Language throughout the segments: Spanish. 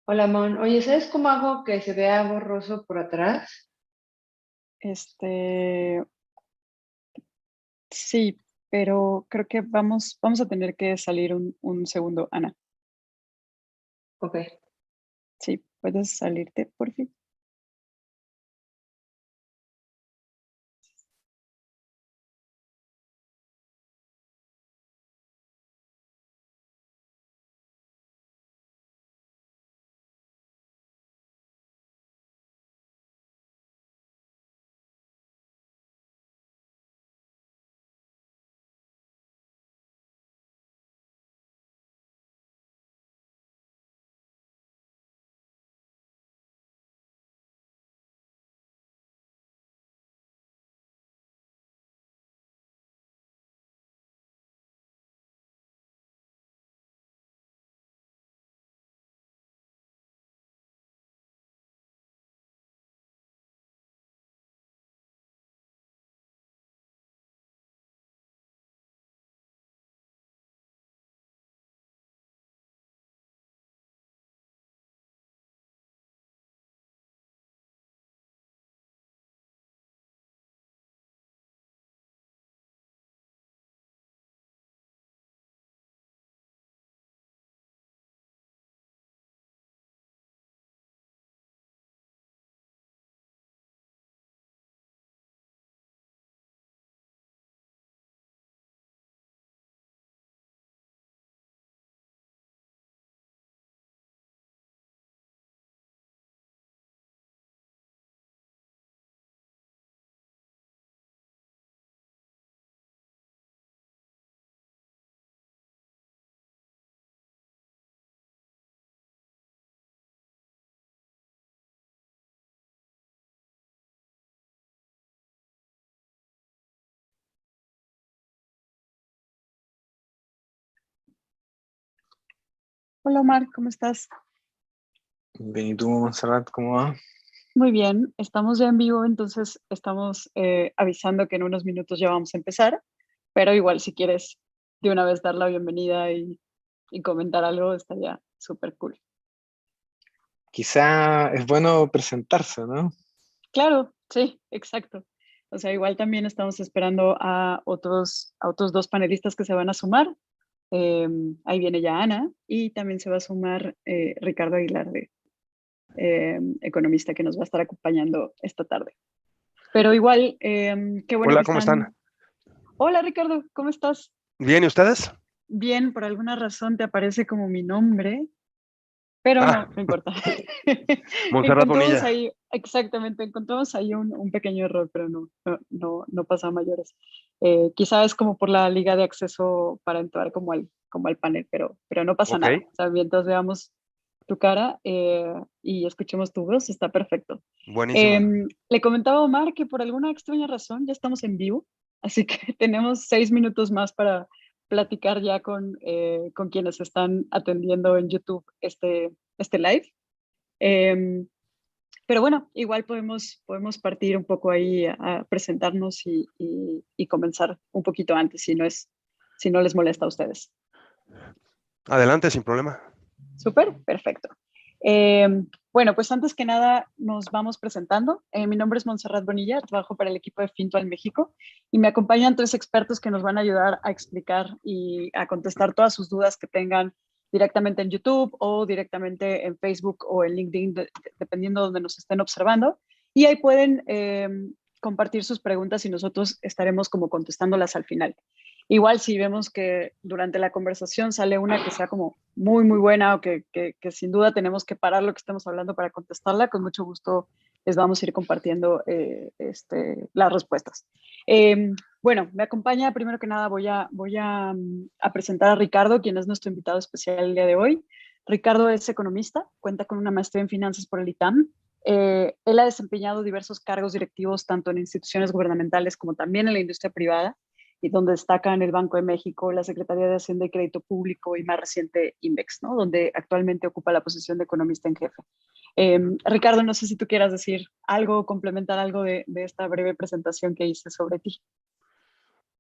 Hola, Mon. Oye, ¿sabes cómo hago que se vea borroso por atrás? Este, sí, pero creo que vamos a tener que salir un segundo, Ana. Ok. Sí, puedes salirte, por fin. Hola, Omar, ¿cómo estás? Bien, ¿y tú, Montserrat, cómo va? Muy bien, estamos ya en vivo, entonces estamos avisando que en unos minutos ya vamos a empezar, pero igual si quieres de una vez dar la bienvenida y comentar algo, estaría súper cool. Quizá es bueno presentarse, ¿no? Claro, sí, exacto. O sea, igual también estamos esperando a otros dos panelistas que se van a sumar. Ahí viene ya Ana y también se va a sumar Ricardo Aguilar, economista, que nos va a estar acompañando esta tarde. Pero igual, qué bueno que Hola, ¿cómo están. están? Hola Ricardo, ¿cómo estás? Bien, ¿y ustedes? Bien, por alguna razón te aparece como mi nombre, pero Ah, no importa. Montserrat Encontramos Bonilla. ahí, exactamente, encontramos ahí un pequeño error, pero no pasa a mayores. Quizá es como por la liga de acceso para entrar como al panel, pero no pasa Ok, nada. O sea, mientras veamos tu cara y escuchemos tu voz, está perfecto. buenísimo. Le comentaba a Omar que por alguna extraña razón ya estamos en vivo, así que tenemos 6 minutos más para platicar ya con quienes están atendiendo en YouTube este live. Em, pero bueno, igual podemos partir un poco ahí a presentarnos y comenzar un poquito antes, si no les molesta a ustedes. Adelante, sin problema. Súper, perfecto. Eh, bueno, pues antes que nada nos vamos presentando. Mi nombre es Montserrat Bonilla, trabajo para el equipo de Fintual México y me acompañan tres expertos que nos van a ayudar a explicar y a contestar todas sus dudas que tengan directamente en YouTube o directamente en Facebook o en LinkedIn, dependiendo de donde nos estén observando. Y ahí pueden compartir sus preguntas y nosotros estaremos como contestándolas al final. Igual si vemos que durante la conversación sale una que sea como muy, muy buena o que sin duda tenemos que parar lo que estamos hablando para contestarla, con mucho gusto les vamos a ir compartiendo las respuestas. Bueno, me acompaña, primero que nada voy a presentar a Ricardo, quien es nuestro invitado especial el día de hoy. Ricardo es economista, cuenta con una maestría en finanzas por el ITAM. Él ha desempeñado diversos cargos directivos tanto en instituciones gubernamentales como también en la industria privada, y donde destacan el Banco de México, la Secretaría de Hacienda y Crédito Público y más reciente INVEX, ¿no? Donde actualmente ocupa la posición de economista en jefe. Ricardo, no sé si tú quieras decir algo, complementar algo de esta breve presentación que hice sobre ti.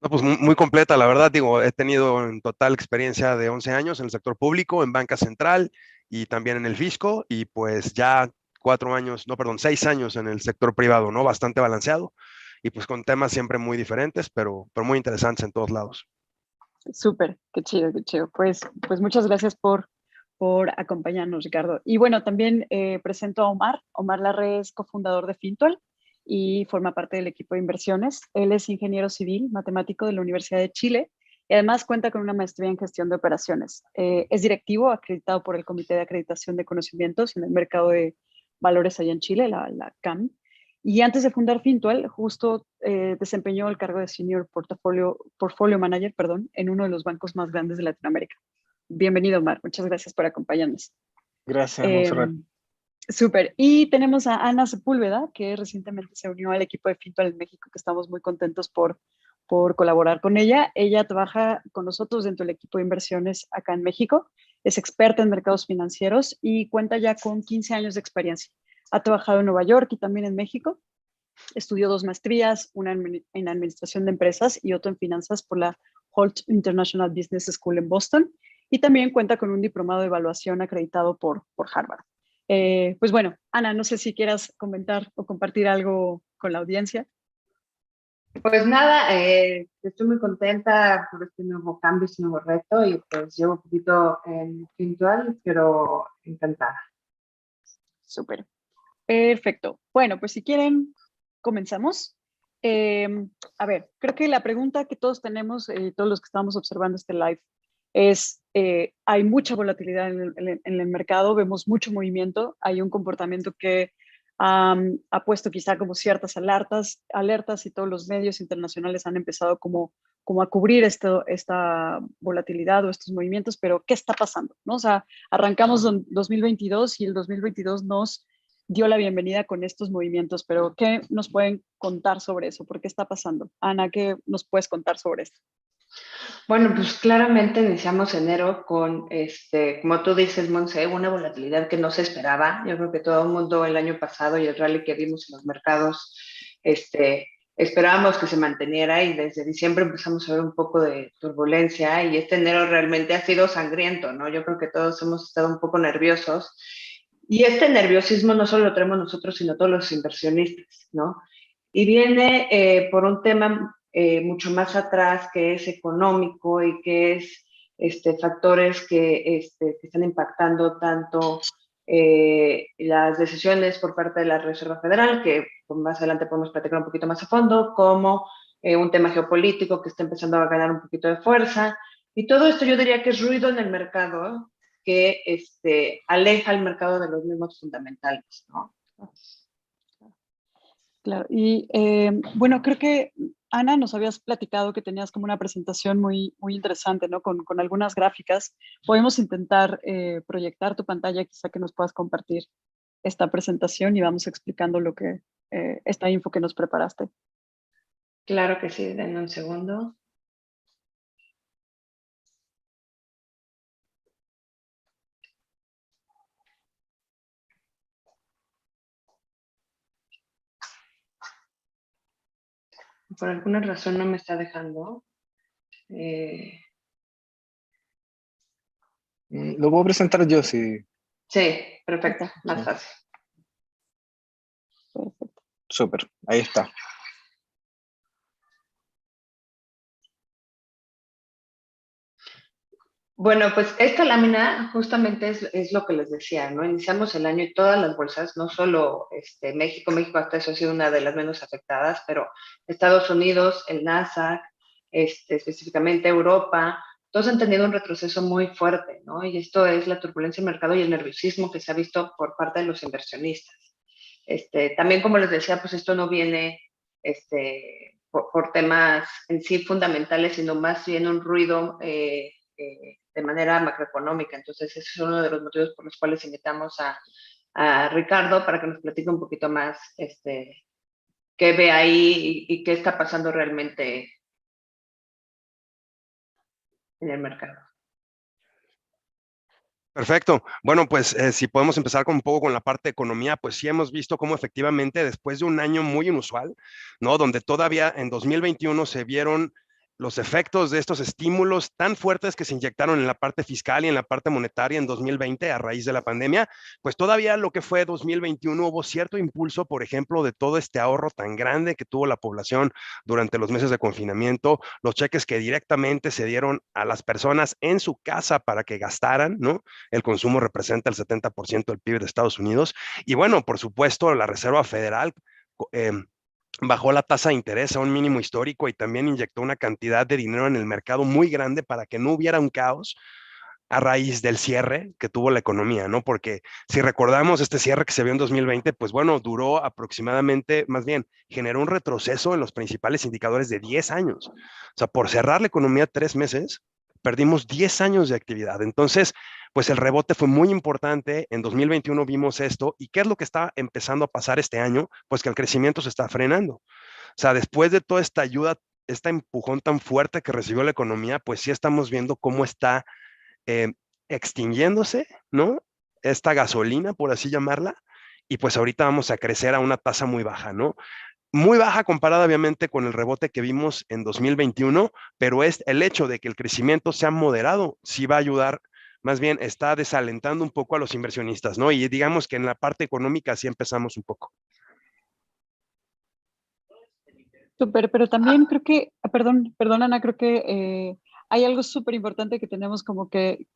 No, pues muy completa, la verdad. Digo, he tenido en total experiencia de 11 años en el sector público, en banca central y también en el fisco, y pues ya 6 años en el sector privado, ¿no? Bastante balanceado, y pues con temas siempre muy diferentes, pero muy interesantes en todos lados. Súper, qué chido, qué chido. Pues muchas gracias por acompañarnos, Ricardo. Y bueno, también presento a Omar. Omar Larre es cofundador de Fintual y forma parte del equipo de inversiones. Él es ingeniero civil, matemático de la Universidad de Chile y además cuenta con una maestría en gestión de operaciones. Es directivo acreditado por el Comité de Acreditación de Conocimientos en el mercado de valores allá en Chile, la CAM. Y antes de fundar Fintual, justo desempeñó el cargo de Senior Portfolio Manager, perdón, en uno de los bancos más grandes de Latinoamérica. Bienvenido, Omar. Muchas gracias por acompañarnos. Gracias, Montserrat. Súper. Y tenemos a Ana Sepúlveda, que recientemente se unió al equipo de Fintual en México, que estamos muy contentos por colaborar con ella. Ella trabaja con nosotros dentro del equipo de inversiones acá en México. Es experta en mercados financieros y cuenta ya con 15 años de experiencia. Ha trabajado en Nueva York y también en México. Estudió 2 maestrías, una en administración de empresas y otra en finanzas por la Holt International Business School en Boston. Y también cuenta con un diplomado de evaluación acreditado por Harvard. Pues bueno, Ana, no sé si quieras comentar o compartir algo con la audiencia. Pues nada, estoy muy contenta por este nuevo cambio, este nuevo reto y pues llevo un poquito en Fintual, pero encantada. Súper. Perfecto. Bueno, pues si quieren, comenzamos. A ver, creo que la pregunta que todos tenemos, todos los que estamos observando este live, es, hay mucha volatilidad en el mercado, vemos mucho movimiento, hay un comportamiento que ha puesto quizá como ciertas alertas y todos los medios internacionales han empezado como a cubrir esta volatilidad o estos movimientos, pero ¿qué está pasando? ¿No? O sea, arrancamos 2022 y el 2022 nos dio la bienvenida con estos movimientos, pero ¿qué nos pueden contar sobre eso? ¿Por qué está pasando? Ana, ¿qué nos puedes contar sobre esto? Bueno, pues claramente iniciamos enero con, como tú dices, Monse, una volatilidad que no se esperaba. Yo creo que todo el mundo el año pasado y el rally que vimos en los mercados, esperábamos que se manteniera y desde diciembre empezamos a ver un poco de turbulencia y este enero realmente ha sido sangriento, ¿no? Yo creo que todos hemos estado un poco nerviosos y este nerviosismo no solo lo tenemos nosotros, sino todos los inversionistas, ¿no? Y viene por un tema mucho más atrás que es económico y que es factores que están impactando tanto las decisiones por parte de la Reserva Federal, que más adelante podemos platicar un poquito más a fondo, como un tema geopolítico que está empezando a ganar un poquito de fuerza. Y todo esto yo diría que es ruido en el mercado que aleja al mercado de los mismos fundamentales, ¿no? Claro, y bueno, creo que Ana, nos habías platicado que tenías como una presentación muy, muy interesante, ¿no? Con algunas gráficas. Podemos intentar proyectar tu pantalla, quizá que nos puedas compartir esta presentación y vamos explicando lo que, esta info que nos preparaste. Claro que sí, denme un segundo. Por alguna razón no me está dejando. Lo puedo presentar yo, sí. Sí, perfecto, más fácil. Perfecto. Súper, ahí está. Bueno, pues esta lámina justamente es lo que les decía, ¿no? Iniciamos el año y todas las bolsas, no solo México hasta eso ha sido una de las menos afectadas, pero Estados Unidos, el Nasdaq, específicamente Europa, todos han tenido un retroceso muy fuerte, ¿no? Y esto es la turbulencia del mercado y el nerviosismo que se ha visto por parte de los inversionistas. También, como les decía, pues esto no viene por temas en sí fundamentales, sino más bien un ruido de manera macroeconómica. Entonces, ese es uno de los motivos por los cuales invitamos a Ricardo para que nos platique un poquito más qué ve ahí y qué está pasando realmente en el mercado. Perfecto. Bueno, pues si podemos empezar un poco con la parte de economía, pues sí hemos visto cómo efectivamente después de un año muy inusual, ¿no? Donde todavía en 2021 se vieron los efectos de estos estímulos tan fuertes que se inyectaron en la parte fiscal y en la parte monetaria en 2020 a raíz de la pandemia, pues todavía lo que fue 2021 hubo cierto impulso, por ejemplo, de todo este ahorro tan grande que tuvo la población durante los meses de confinamiento, los cheques que directamente se dieron a las personas en su casa para que gastaran, ¿no? El consumo representa el 70% del PIB de Estados Unidos. Y bueno, por supuesto, la Reserva Federal eh, bajó la tasa de interés a un mínimo histórico y también inyectó una cantidad de dinero en el mercado muy grande para que no hubiera un caos a raíz del cierre que tuvo la economía, ¿no? Porque si recordamos este cierre que se vio en 2020, pues bueno, duró aproximadamente, más bien, generó un retroceso en los principales indicadores de 10 años. O sea, por cerrar la economía 3 meses, perdimos 10 años de actividad. Entonces, pues el rebote fue muy importante. En 2021 vimos esto. ¿Y qué es lo que está empezando a pasar este año? Pues que el crecimiento se está frenando. O sea, después de toda esta ayuda, este empujón tan fuerte que recibió la economía, pues sí estamos viendo cómo está eh, extinguiéndose, ¿no? Esta gasolina, por así llamarla, y pues ahorita vamos a crecer a una tasa muy baja, ¿no? Muy baja comparada obviamente con el rebote que vimos en 2021, pero es el hecho de que el crecimiento sea moderado, sí va a ayudar, más bien está desalentando un poco a los inversionistas, ¿no? Y digamos que en la parte económica sí empezamos un poco. Súper, pero también creo que, perdón Ana, creo que hay algo súper importante que tenemos como que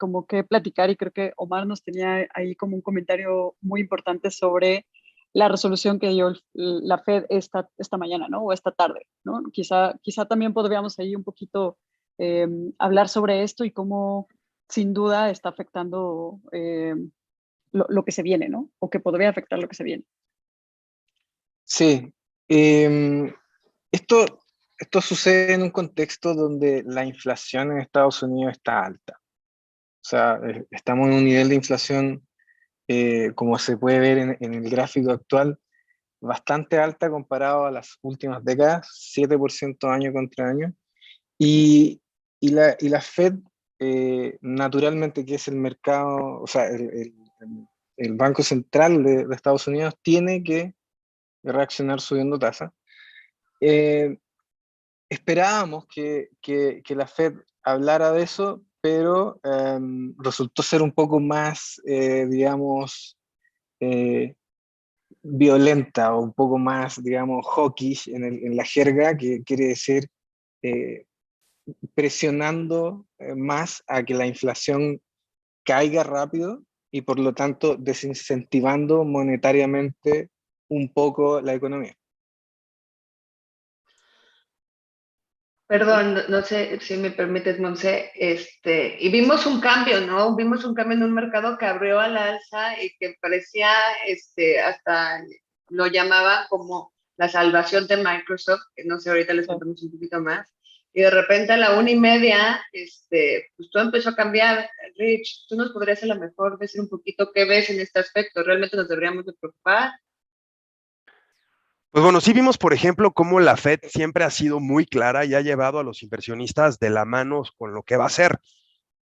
platicar y creo que Omar nos tenía ahí como un comentario muy importante sobre la resolución que dio la Fed esta mañana, ¿no? O esta tarde, ¿no? Quizá también podríamos ahí un poquito eh, hablar sobre esto y cómo sin duda está afectando lo que se viene, ¿no? O que podría afectar lo que se viene. Sí. em, esto, esto sucede en un contexto donde la inflación en Estados Unidos está alta. O sea, estamos en un nivel de inflación, como se puede ver en el gráfico actual, bastante alta comparado a las últimas décadas, 7% año contra año. Y, y la Fed, naturalmente, que es el mercado, o sea, el Banco Central de Estados Unidos, tiene que reaccionar subiendo tasas. Eh, Esperábamos que la Fed hablara de eso, pero resultó ser un poco más, digamos, eh, violenta o un poco más, digamos, hawkish en la jerga, que quiere decir eh, presionando más a que la inflación caiga rápido y por lo tanto desincentivando monetariamente un poco la economía. Perdón, no sé si me permites, Monse, y vimos un cambio, ¿no? Vimos un cambio en un mercado que abrió al alza y que parecía, hasta lo llamaba como la salvación de Microsoft, que no sé, ahorita les contamos un poquito más. Y de repente a la 1:30, pues todo empezó a cambiar. Rich, tú nos podrías a lo mejor decir un poquito qué ves en este aspecto. ¿Realmente nos deberíamos de preocupar? Pues bueno, sí vimos, por ejemplo, cómo la Fed siempre ha sido muy clara y ha llevado a los inversionistas de la mano con lo que va a hacer.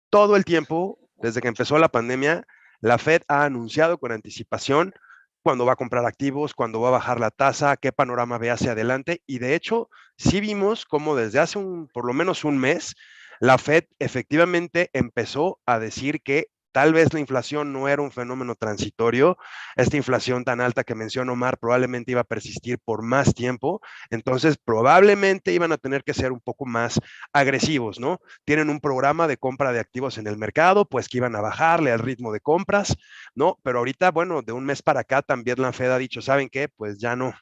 Todo el tiempo, desde que empezó la pandemia, la Fed ha anunciado con anticipación cuándo va a comprar activos, cuándo va a bajar la tasa, qué panorama ve hacia adelante. Y de hecho, sí vimos cómo desde hace por lo menos un mes, la Fed efectivamente empezó a decir que tal vez la inflación no era un fenómeno transitorio. Esta inflación tan alta que mencionó Omar probablemente iba a persistir por más tiempo. Entonces, probablemente iban a tener que ser un poco más agresivos, ¿no? Tienen un programa de compra de activos en el mercado, pues que iban a bajarle al ritmo de compras, ¿no? Pero ahorita, bueno, de un mes para acá también la Fed ha dicho, ¿saben qué? Pues ya no.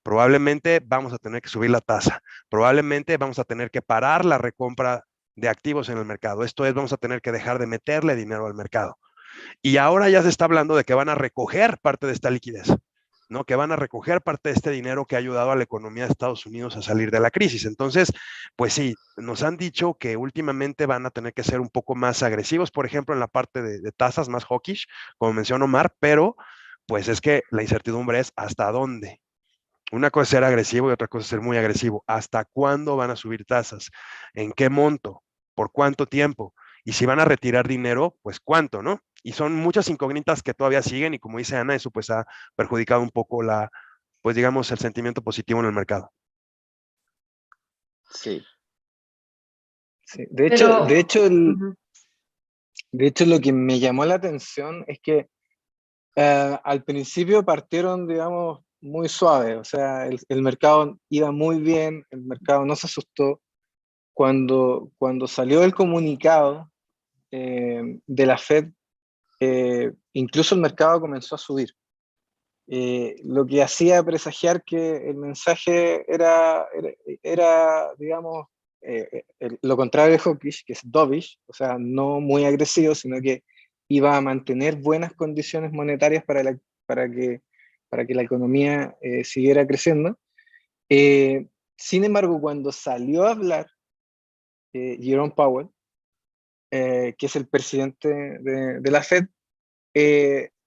Probablemente vamos a tener que subir la tasa. Probablemente vamos a tener que parar la recompra de activos en el mercado. Esto es, vamos a tener que dejar de meterle dinero al mercado. Y ahora ya se está hablando de que van a recoger parte de esta liquidez, ¿no? Que van a recoger parte de este dinero que ha ayudado a la economía de Estados Unidos a salir de la crisis. Entonces, pues sí, nos han dicho que últimamente van a tener que ser un poco más agresivos, por ejemplo, en la parte de tasas más hawkish, como mencionó Omar, pero pues es que la incertidumbre es hasta dónde. Una cosa es ser agresivo y otra cosa es ser muy agresivo. ¿Hasta cuándo van a subir tasas? ¿En qué monto? ¿Por cuánto tiempo? Y si van a retirar dinero, pues cuánto, ¿no? Y son muchas incógnitas que todavía siguen y como dice Ana, eso pues ha perjudicado un poco pues digamos, el sentimiento positivo en el mercado. Sí. Sí. Pero, ujú, De hecho, lo que me llamó la atención es que al principio partieron, digamos, muy suave, o sea, el mercado iba muy bien, el mercado no se asustó. Cuando salió el comunicado de la Fed, incluso el mercado comenzó a subir, lo que hacía presagiar que el mensaje digamos, lo contrario de hawkish, que es dovish, o sea, no muy agresivo, sino que iba a mantener buenas condiciones monetarias para que, para que la economía siguiera creciendo. Eh, Sin embargo, cuando salió a hablar Jerome Powell, que es el presidente de la Fed,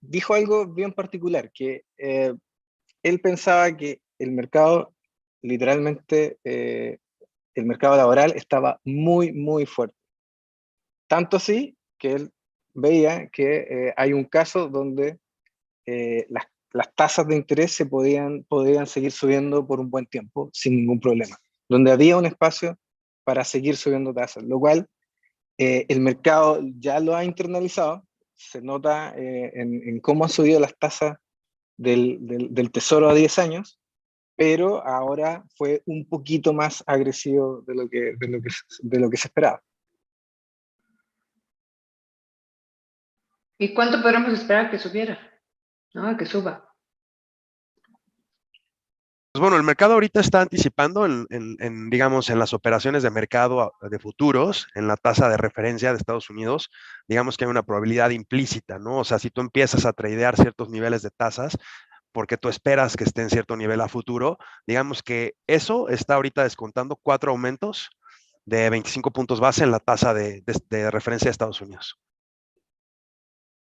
dijo algo bien particular, que él pensaba que el mercado, literalmente, el mercado laboral estaba muy, muy fuerte. Tanto así que él veía que hay un caso donde las tasas de interés podían seguir subiendo por un buen tiempo sin ningún problema, donde había un espacio para seguir subiendo tasas, lo cual el mercado ya lo ha internalizado, se nota en cómo han subido las tasas del tesoro a 10 años, pero ahora fue un poquito más agresivo de lo que se esperaba. ¿y cuánto podríamos esperar que subiera? ¿No? Que suba. Pues bueno, el mercado ahorita está anticipando digamos, en las operaciones de mercado de futuros, en la tasa de referencia de Estados Unidos, digamos que hay una probabilidad implícita, ¿no? O sea, si tú empiezas a tradear ciertos niveles de tasas, porque tú esperas que esté en cierto nivel a futuro, digamos que eso está ahorita descontando 4 aumentos de 25 puntos base en la tasa de referencia de Estados Unidos.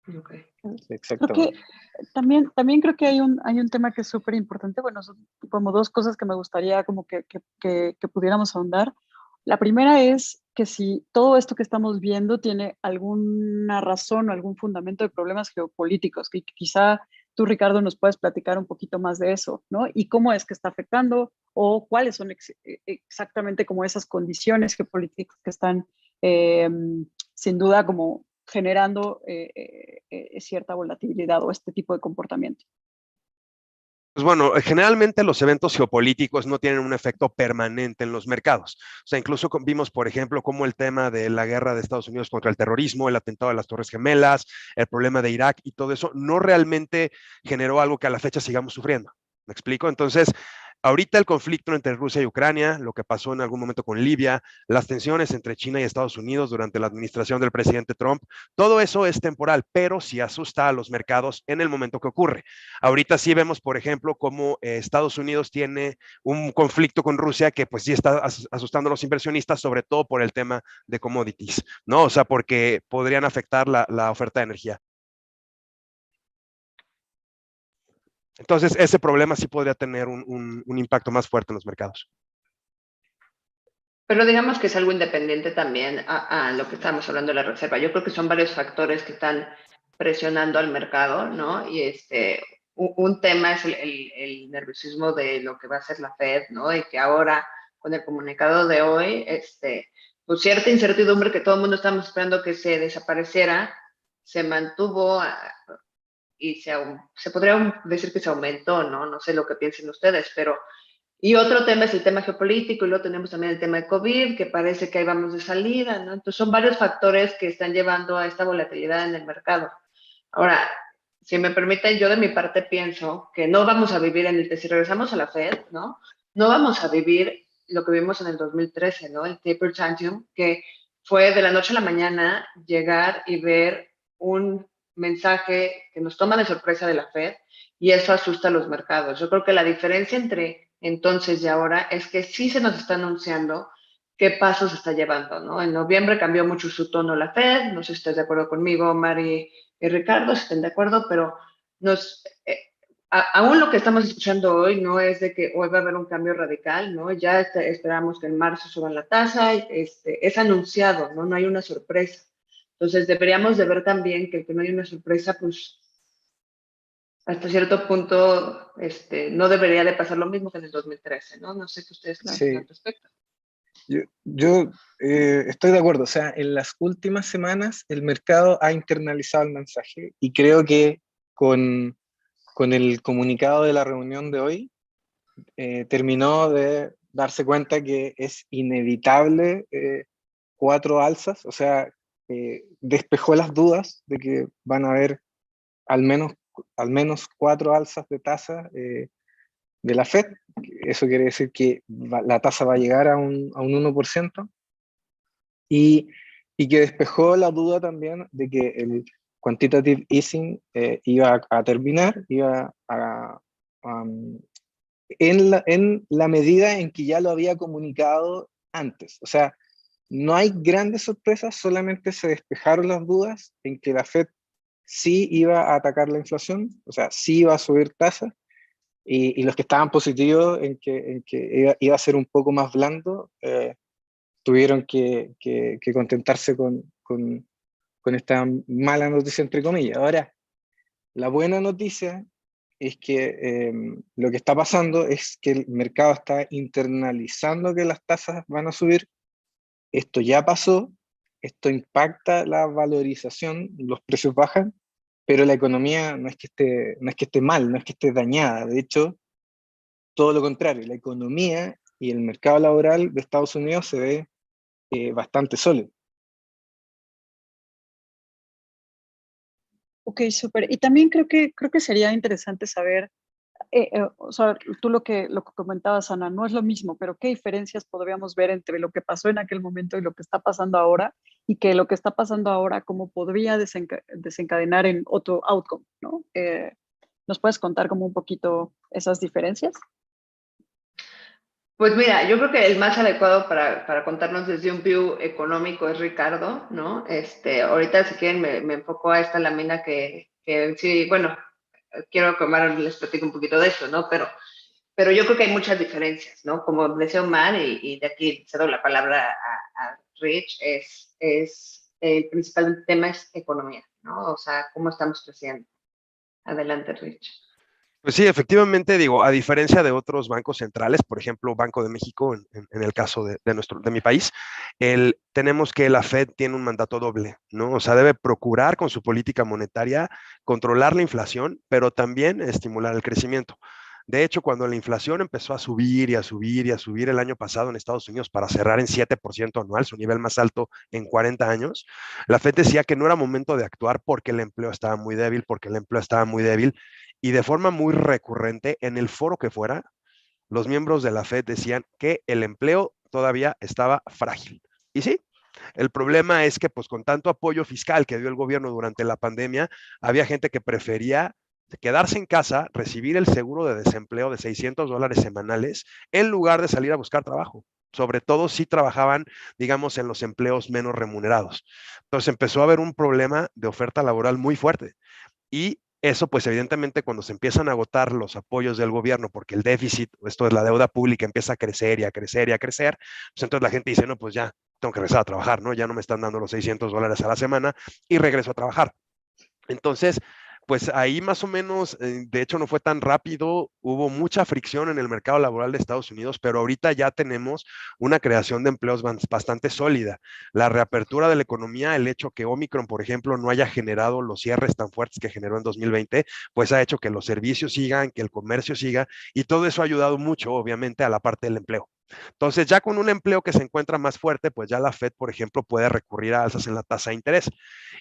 Okay. Creo que Exactamente. también creo que hay un tema que es súper importante. Bueno, son como dos cosas que me gustaría como que pudiéramos ahondar. La primera es que si todo esto que estamos viendo tiene alguna razón o algún fundamento de problemas geopolíticos, que quizá tú, Ricardo, nos puedes platicar un poquito más de eso, ¿no? Y cómo es que está afectando o cuáles son exactamente como esas condiciones geopolíticas que están eh, sin duda como generando cierta volatilidad o este tipo de comportamiento. Pues bueno, generalmente los eventos geopolíticos no tienen un efecto permanente en los mercados. O sea, incluso vimos, por ejemplo, cómo el tema de la guerra de Estados Unidos contra el terrorismo, el atentado de las Torres Gemelas, el problema de Irak y todo eso no realmente generó algo que a la fecha sigamos sufriendo. ¿Me explico? Entonces, ahorita el conflicto entre Rusia y Ucrania, lo que pasó en algún momento con Libia, las tensiones entre China y Estados Unidos durante la administración del presidente Trump, todo eso es temporal, pero sí asusta a los mercados en el momento que ocurre. Ahorita sí vemos, por ejemplo, cómo Estados Unidos tiene un conflicto con Rusia que pues sí está asustando a los inversionistas, sobre todo por el tema de commodities, ¿no? O sea, porque podrían afectar la oferta de energía. Entonces, ese problema sí podría tener un impacto más fuerte en los mercados. Pero digamos que es algo independiente también a lo que estábamos hablando de la reserva. Yo creo que son varios factores que están presionando al mercado, ¿no? Y un tema es el nerviosismo de lo que va a hacer la Fed, ¿no? Y que ahora, con el comunicado de hoy, pues cierta incertidumbre que todo el mundo estamos esperando que se desapareciera, se mantuvo y se podría decir que se aumentó, ¿no? No sé lo que piensen ustedes, pero y otro tema es el tema geopolítico, y luego tenemos también el tema de COVID, que parece que ahí vamos de salida, ¿no? Entonces son varios factores que están llevando a esta volatilidad en el mercado. Ahora, si me permiten, yo de mi parte pienso que no vamos a vivir si regresamos a la Fed, ¿no? No vamos a vivir lo que vimos en el 2013, ¿no? El taper tantrum, que fue de la noche a la mañana llegar y ver un mensaje que nos toma de sorpresa de la Fed, y eso asusta a los mercados. Yo creo que la diferencia entre entonces y ahora es que sí se nos está anunciando qué pasos está llevando, ¿no? En noviembre cambió mucho su tono la Fed, no sé si estás de acuerdo conmigo, Mari y Ricardo, si estén de acuerdo, pero aún lo que estamos escuchando hoy no es de que hoy va a haber un cambio radical, ¿no? Ya esperamos que en marzo suban la tasa, es anunciado, ¿no? No hay una sorpresa. Entonces deberíamos de ver también que no hay una sorpresa, pues hasta cierto punto no debería de pasar lo mismo que en el 2013, ¿no? No sé qué ustedes piensan al Sí, respecto. Estoy de acuerdo, o sea, en las últimas semanas el mercado ha internalizado el mensaje y creo que con el comunicado de la reunión de hoy terminó de darse cuenta que es inevitable 4 alzas, o sea, despejó las dudas de que van a haber al menos, al menos 4 alzas de tasa de la Fed. Eso quiere decir que la tasa va a llegar a un 1%, y, y que despejó la duda también de que el quantitative easing iba a terminar, iba en la medida en que ya lo había comunicado antes. O sea, no hay grandes sorpresas, solamente se despejaron las dudas en que la Fed sí iba a atacar la inflación, o sea, sí iba a subir tasas, y los que estaban positivos en que iba a ser un poco más blando, tuvieron que contentarse con esta mala noticia, entre comillas. Ahora, la buena noticia es que lo que está pasando es que el mercado está internalizando que las tasas van a subir. Esto ya pasó, esto impacta la valorización, los precios bajan, pero la economía no es que esté mal, no es que esté dañada. De hecho, todo lo contrario, la economía y el mercado laboral de Estados Unidos se ve bastante sólido. Ok, súper. Y también creo que sería interesante saber, o sea, tú lo que comentabas, Ana, no es lo mismo, pero ¿qué diferencias podríamos ver entre lo que pasó en aquel momento y lo que está pasando ahora? Y que lo que está pasando ahora, cómo podría desencadenar en otro outcome, ¿no? ¿Nos puedes contar como un poquito esas diferencias? Pues mira, yo creo que el más adecuado para contarnos desde un view económico es Ricardo, ¿no? Ahorita si quieren me enfoco a esta lámina que sí, bueno, quiero que Omar les platique un poquito de eso, ¿no? Pero yo creo que hay muchas diferencias, ¿no? Como decía Omar, y de aquí cedo la palabra a Rich, el principal tema es economía, ¿no? O sea, cómo estamos creciendo. Adelante, Rich. Pues sí, efectivamente, digo, a diferencia de otros bancos centrales, por ejemplo, Banco de México, en el caso de mi país, tenemos que la Fed tiene un mandato doble, ¿no? O sea, debe procurar con su política monetaria controlar la inflación, pero también estimular el crecimiento. De hecho, cuando la inflación empezó a subir y a subir y a subir el año pasado en Estados Unidos para cerrar en 7% anual, su nivel más alto en 40 años, la Fed decía que no era momento de actuar porque el empleo estaba muy débil, porque el empleo estaba muy débil, y de forma muy recurrente, en el foro que fuera, los miembros de la Fed decían que el empleo todavía estaba frágil. Y sí, el problema es que pues con tanto apoyo fiscal que dio el gobierno durante la pandemia, había gente que prefería quedarse en casa, recibir el seguro de desempleo de $600 semanales, en lugar de salir a buscar trabajo. Sobre todo si trabajaban, digamos, en los empleos menos remunerados. Entonces empezó a haber un problema de oferta laboral muy fuerte. Y eso, pues evidentemente, cuando se empiezan a agotar los apoyos del gobierno, porque el déficit, esto es la deuda pública, empieza a crecer y a crecer y a crecer, pues entonces la gente dice, no, pues ya tengo que regresar a trabajar, ¿no? Ya no me están dando los $600 a la semana y regreso a trabajar. Entonces, pues ahí más o menos, de hecho no fue tan rápido, hubo mucha fricción en el mercado laboral de Estados Unidos, pero ahorita ya tenemos una creación de empleos bastante sólida. La reapertura de la economía, el hecho que Omicron, por ejemplo, no haya generado los cierres tan fuertes que generó en 2020, pues ha hecho que los servicios sigan, que el comercio siga, y todo eso ha ayudado mucho, obviamente, a la parte del empleo. Entonces, ya con un empleo que se encuentra más fuerte, pues ya la Fed, por ejemplo, puede recurrir a alzas en la tasa de interés.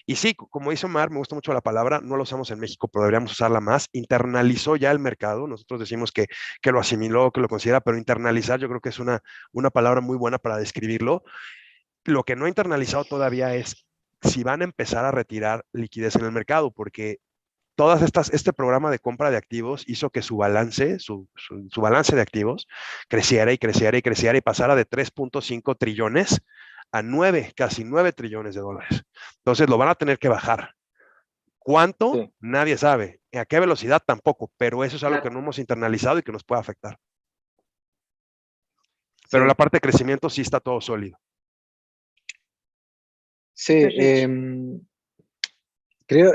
Y sí, como dice Omar, me gusta mucho la palabra, no la usamos en México, pero deberíamos usarla más. Internalizó ya el mercado, nosotros decimos que lo asimiló, que lo considera, pero internalizar yo creo que es una palabra muy buena para describirlo. Lo que no ha internalizado todavía es si van a empezar a retirar liquidez en el mercado, porque este programa de compra de activos hizo que su balance, su balance de activos creciera y creciera y creciera y pasara de 3.5 trillones a 9, casi 9 trillones de dólares. Entonces lo van a tener que bajar. ¿Cuánto? Sí, Nadie sabe. ¿A qué velocidad? Tampoco, pero eso es algo que Claro. no hemos internalizado y que nos puede afectar. Pero la sí, parte de crecimiento sí está todo sólido. sí. Rich. Creo,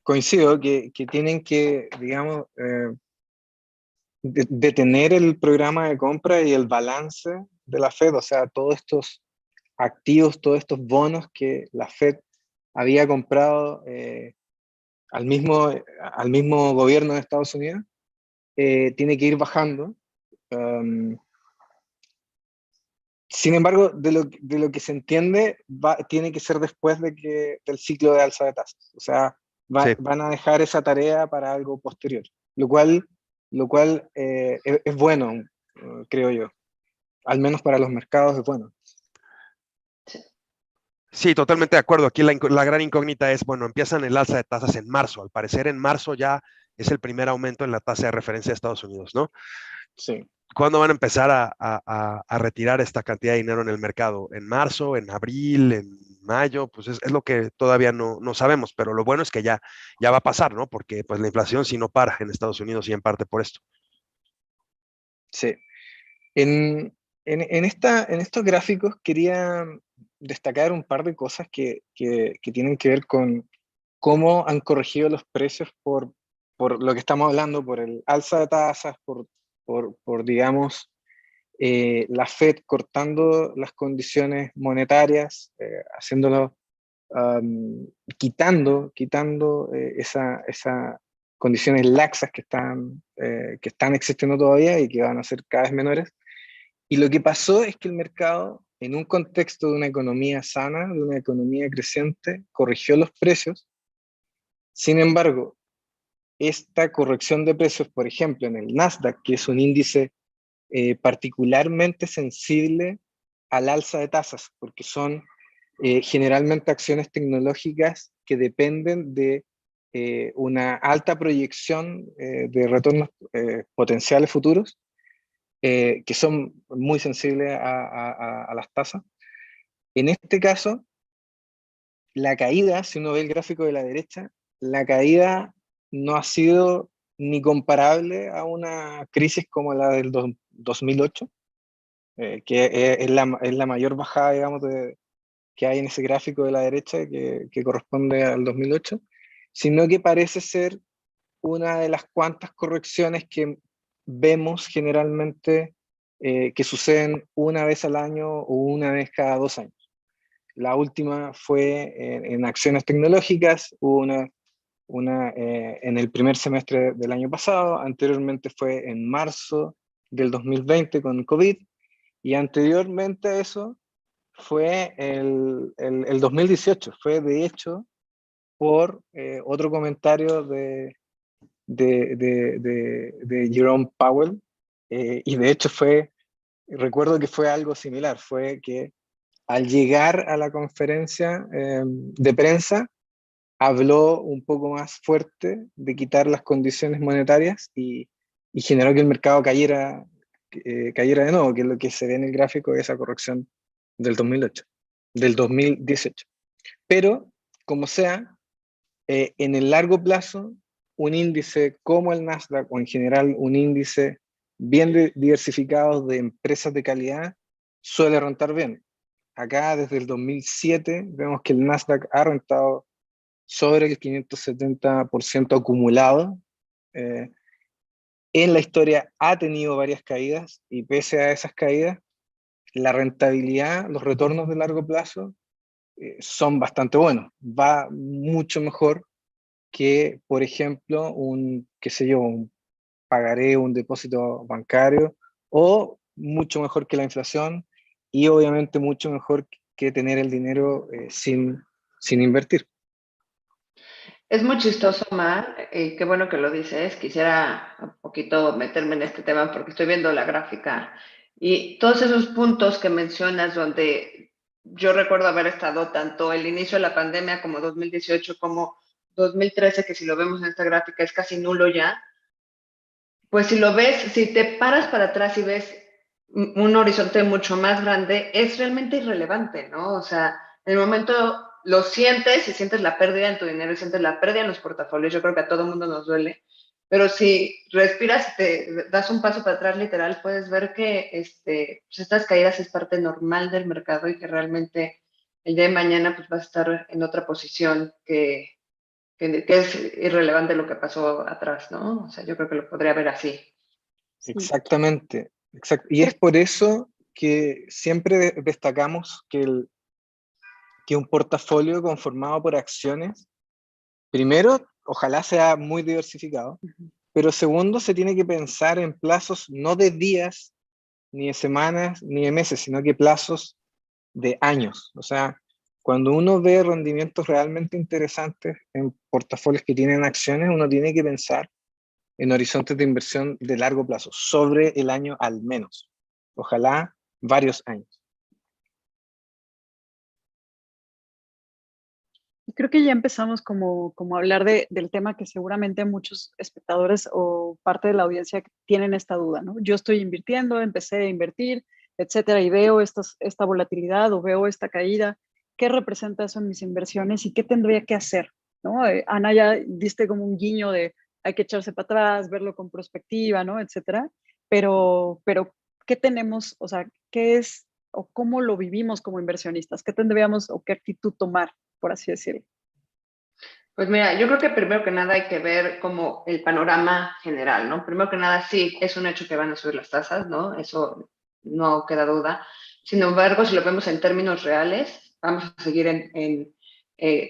coincido que tienen que, digamos, detener el programa de compra y el balance de la Fed, o sea, todos estos activos, todos estos bonos que la Fed había comprado al mismo gobierno de Estados Unidos, tiene que ir bajando. Sin embargo, de lo que se entiende, tiene que ser después del ciclo de alza de tasas. O sea, Sí. van a dejar esa tarea para algo posterior, lo cual es bueno, creo yo. Al menos para los mercados es bueno. Sí, totalmente de acuerdo. Aquí la gran incógnita es, bueno, empiezan el alza de tasas en marzo. Al parecer en marzo ya es el primer aumento en la tasa de referencia de Estados Unidos, ¿no? Sí. ¿Cuándo van a empezar a retirar esta cantidad de dinero en el mercado? ¿En marzo, en abril, en mayo? Pues es lo que todavía no sabemos, pero lo bueno es que ya va a pasar, ¿no? Porque pues la inflación sí no para en Estados Unidos y en parte por esto. Sí. En estos gráficos quería destacar un par de cosas que tienen que ver con cómo han corregido los precios por lo que estamos hablando, por el alza de tasas, por digamos, la Fed cortando las condiciones monetarias, haciéndolo, quitando esas condiciones laxas que están existiendo todavía y que van a ser cada vez menores. Y lo que pasó es que el mercado, en un contexto de una economía sana, de una economía creciente, corrigió los precios. Sin embargo, esta corrección de precios, por ejemplo, en el Nasdaq, que es un índice particularmente sensible al alza de tasas, porque son generalmente acciones tecnológicas que dependen de una alta proyección de retornos potenciales futuros, que son muy sensibles a las tasas. En este caso, la caída, si uno ve el gráfico de la derecha, la caída no ha sido ni comparable a una crisis como la del 2008, que es la mayor bajada, digamos, que hay en ese gráfico de la derecha, que corresponde al 2008, sino que parece ser una de las cuantas correcciones que vemos generalmente que suceden una vez al año o una vez cada 2 años. La última fue en acciones tecnológicas, hubo una en el primer semestre del año pasado, anteriormente fue en marzo del 2020 con COVID, y anteriormente a eso fue el 2018, fue de hecho por otro comentario de Jerome Powell, y de hecho recuerdo que fue algo similar, fue que al llegar a la conferencia de prensa, habló un poco más fuerte de quitar las condiciones monetarias y generó que el mercado cayera de nuevo, que es lo que se ve en el gráfico de esa corrección del 2018. Pero, como sea, en el largo plazo, un índice como el Nasdaq, o en general un índice bien diversificado de empresas de calidad, suele rentar bien. Acá desde el 2007 vemos que el Nasdaq ha rentado sobre el 570% acumulado. En la historia ha tenido varias caídas y pese a esas caídas, la rentabilidad, los retornos de largo plazo son bastante buenos. Va mucho mejor que, por ejemplo, qué sé yo, un pagaré, un depósito bancario, o mucho mejor que la inflación y obviamente mucho mejor que tener el dinero sin invertir. Es muy chistoso, Mar, qué bueno que lo dices. Quisiera un poquito meterme en este tema porque estoy viendo la gráfica y todos esos puntos que mencionas donde yo recuerdo haber estado tanto el inicio de la pandemia como 2018 como 2013, que si lo vemos en esta gráfica es casi nulo ya. Pues si lo ves, si te paras para atrás y ves un horizonte mucho más grande, es realmente irrelevante, ¿no? O sea, en el momento lo sientes y sientes la pérdida en tu dinero y sientes la pérdida en los portafolios. Yo creo que a todo el mundo nos duele. Pero si respiras y te das un paso para atrás, literal, puedes ver que pues estas caídas es parte normal del mercado y que realmente el día de mañana pues vas a estar en otra posición que es irrelevante lo que pasó atrás, ¿no? O sea, yo creo que lo podría ver así. Sí. Exactamente. Y es por eso que siempre destacamos que un portafolio conformado por acciones, primero, ojalá sea muy diversificado, pero segundo, se tiene que pensar en plazos no de días, ni de semanas, ni de meses, sino que plazos de años. O sea, cuando uno ve rendimientos realmente interesantes en portafolios que tienen acciones, uno tiene que pensar en horizontes de inversión de largo plazo, sobre el año al menos. Ojalá varios años. Creo que ya empezamos como a hablar del tema que seguramente muchos espectadores o parte de la audiencia tienen esta duda, ¿no? Yo estoy invirtiendo, empecé a invertir, etcétera, y veo esta volatilidad o veo esta caída. ¿Qué representa eso en mis inversiones y qué tendría que hacer? ¿No? Ana, ya diste como un guiño de hay que echarse para atrás, verlo con perspectiva, ¿no? Etcétera. Pero, ¿qué tenemos? O sea, ¿qué es o cómo lo vivimos como inversionistas? ¿Qué tendríamos o qué actitud tomar, por así decirlo? Pues mira, yo creo que primero que nada hay que ver como el panorama general, ¿no? Primero que nada, sí, es un hecho que van a subir las tasas, ¿no? Eso no queda duda. Sin embargo, si lo vemos en términos reales, vamos a seguir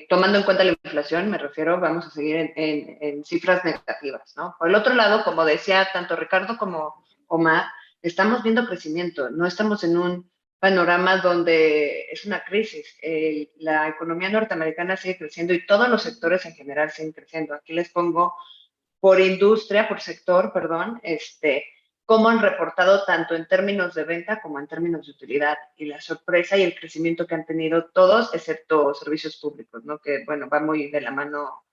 tomando en cuenta la inflación, me refiero, vamos a seguir en cifras negativas, ¿no? Por el otro lado, como decía tanto Ricardo como Omar, estamos viendo crecimiento, no estamos en un panorama donde es una crisis. La economía norteamericana sigue creciendo y todos los sectores en general siguen creciendo. Aquí les pongo por industria, por sector, perdón, cómo han reportado tanto en términos de venta como en términos de utilidad y la sorpresa y el crecimiento que han tenido todos, excepto servicios públicos, ¿no? Que, bueno, va muy de la mano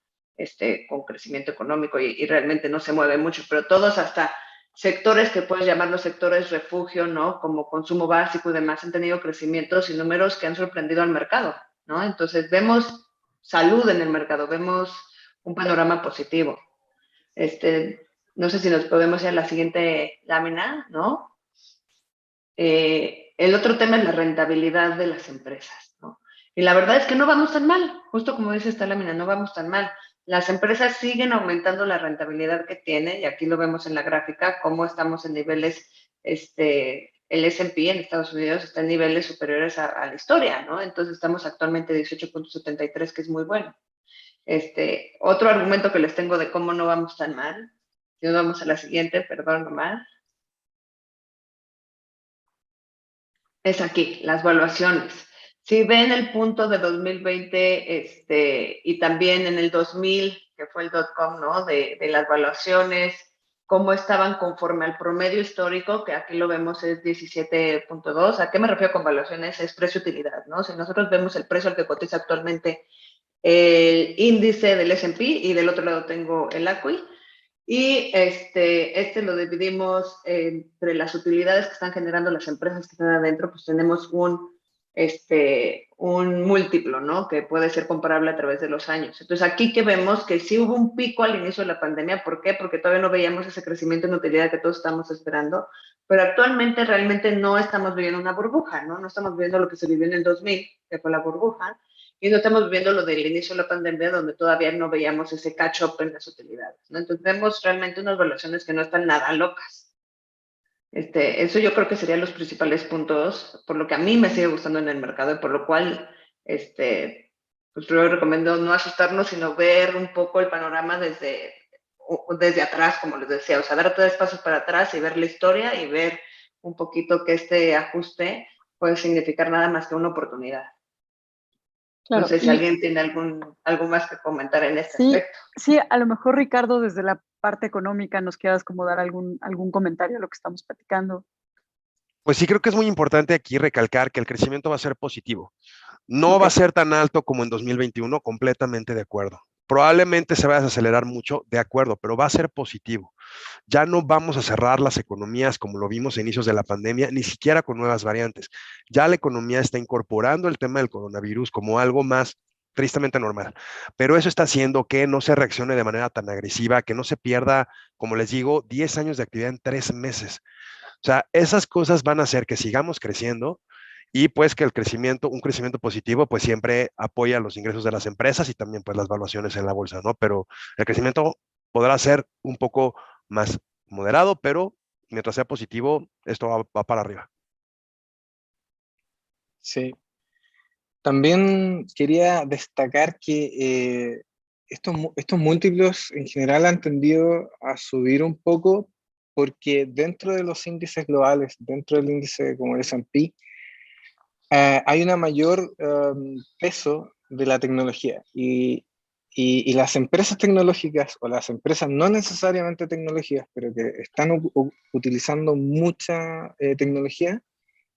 con crecimiento económico y realmente no se mueve mucho, pero todos hasta sectores que puedes llamar los sectores refugio, ¿no? Como consumo básico y demás han tenido crecimientos y números que han sorprendido al mercado, ¿no? Entonces vemos salud en el mercado, vemos un panorama positivo. No sé si nos podemos ir a la siguiente lámina, ¿no? El otro tema es la rentabilidad de las empresas, ¿no? Y la verdad es que no vamos tan mal, justo como dice esta lámina, no vamos tan mal. Las empresas siguen aumentando la rentabilidad que tiene, y aquí lo vemos en la gráfica, cómo estamos en niveles, el S&P en Estados Unidos está en niveles superiores a la historia, ¿no? Entonces estamos actualmente 18.73, que es muy bueno. Otro argumento que les tengo de cómo no vamos tan mal, si nos vamos a la siguiente, perdón, nomás, es aquí, las valuaciones. Si ven el punto de 2020 y también en el 2000, que fue el .com, ¿no? De las valuaciones, cómo estaban conforme al promedio histórico, que aquí lo vemos es 17.2. ¿A qué me refiero con valuaciones? Es precio-utilidad, ¿no? Si nosotros vemos el precio al que cotiza actualmente el índice del S&P y del otro lado tengo el ACWI, y lo dividimos entre las utilidades que están generando las empresas que están adentro, pues tenemos un múltiplo, ¿no? Que puede ser comparable a través de los años. Entonces, aquí que vemos que sí hubo un pico al inicio de la pandemia. ¿Por qué? Porque todavía no veíamos ese crecimiento en utilidad que todos estamos esperando, pero actualmente realmente no estamos viviendo una burbuja, ¿no? No estamos viviendo lo que se vivió en el 2000, que fue la burbuja, y no estamos viviendo lo del inicio de la pandemia, donde todavía no veíamos ese catch-up en las utilidades, ¿no? Entonces vemos realmente unas valuaciones que no están nada locas. Eso yo creo que serían los principales puntos, por lo que a mí me sigue gustando en el mercado y por lo cual, pues yo recomiendo no asustarnos, sino ver un poco el panorama desde atrás, como les decía, o sea, dar 3 pasos para atrás y ver la historia y ver un poquito que este ajuste puede significar nada más que una oportunidad. Claro, No sé si alguien tiene algo más que comentar en este aspecto. Sí, a lo mejor Ricardo, desde la parte económica, nos quieras como dar algún comentario a lo que estamos platicando. Pues sí, creo que es muy importante aquí recalcar que el crecimiento va a ser positivo. No va a ser tan alto como en 2021, completamente de acuerdo. Probablemente se vaya a desacelerar mucho, de acuerdo, pero va a ser positivo. Ya no vamos a cerrar las economías como lo vimos a inicios de la pandemia, ni siquiera con nuevas variantes. Ya la economía está incorporando el tema del coronavirus como algo más tristemente normal, pero eso está haciendo que no se reaccione de manera tan agresiva, que no se pierda, como les digo, 10 años de actividad en 3 meses. O sea, esas cosas van a hacer que sigamos creciendo y pues que un crecimiento positivo, pues siempre apoya los ingresos de las empresas y también pues las valuaciones en la bolsa, ¿no? Pero el crecimiento podrá ser un poco más moderado, pero mientras sea positivo, esto va para arriba. Sí. También quería destacar que estos múltiplos en general han tendido a subir un poco porque dentro de los índices globales, dentro del índice como el S&P, hay una mayor peso de la tecnología y las empresas tecnológicas o las empresas no necesariamente tecnológicas, pero que están utilizando mucha tecnología,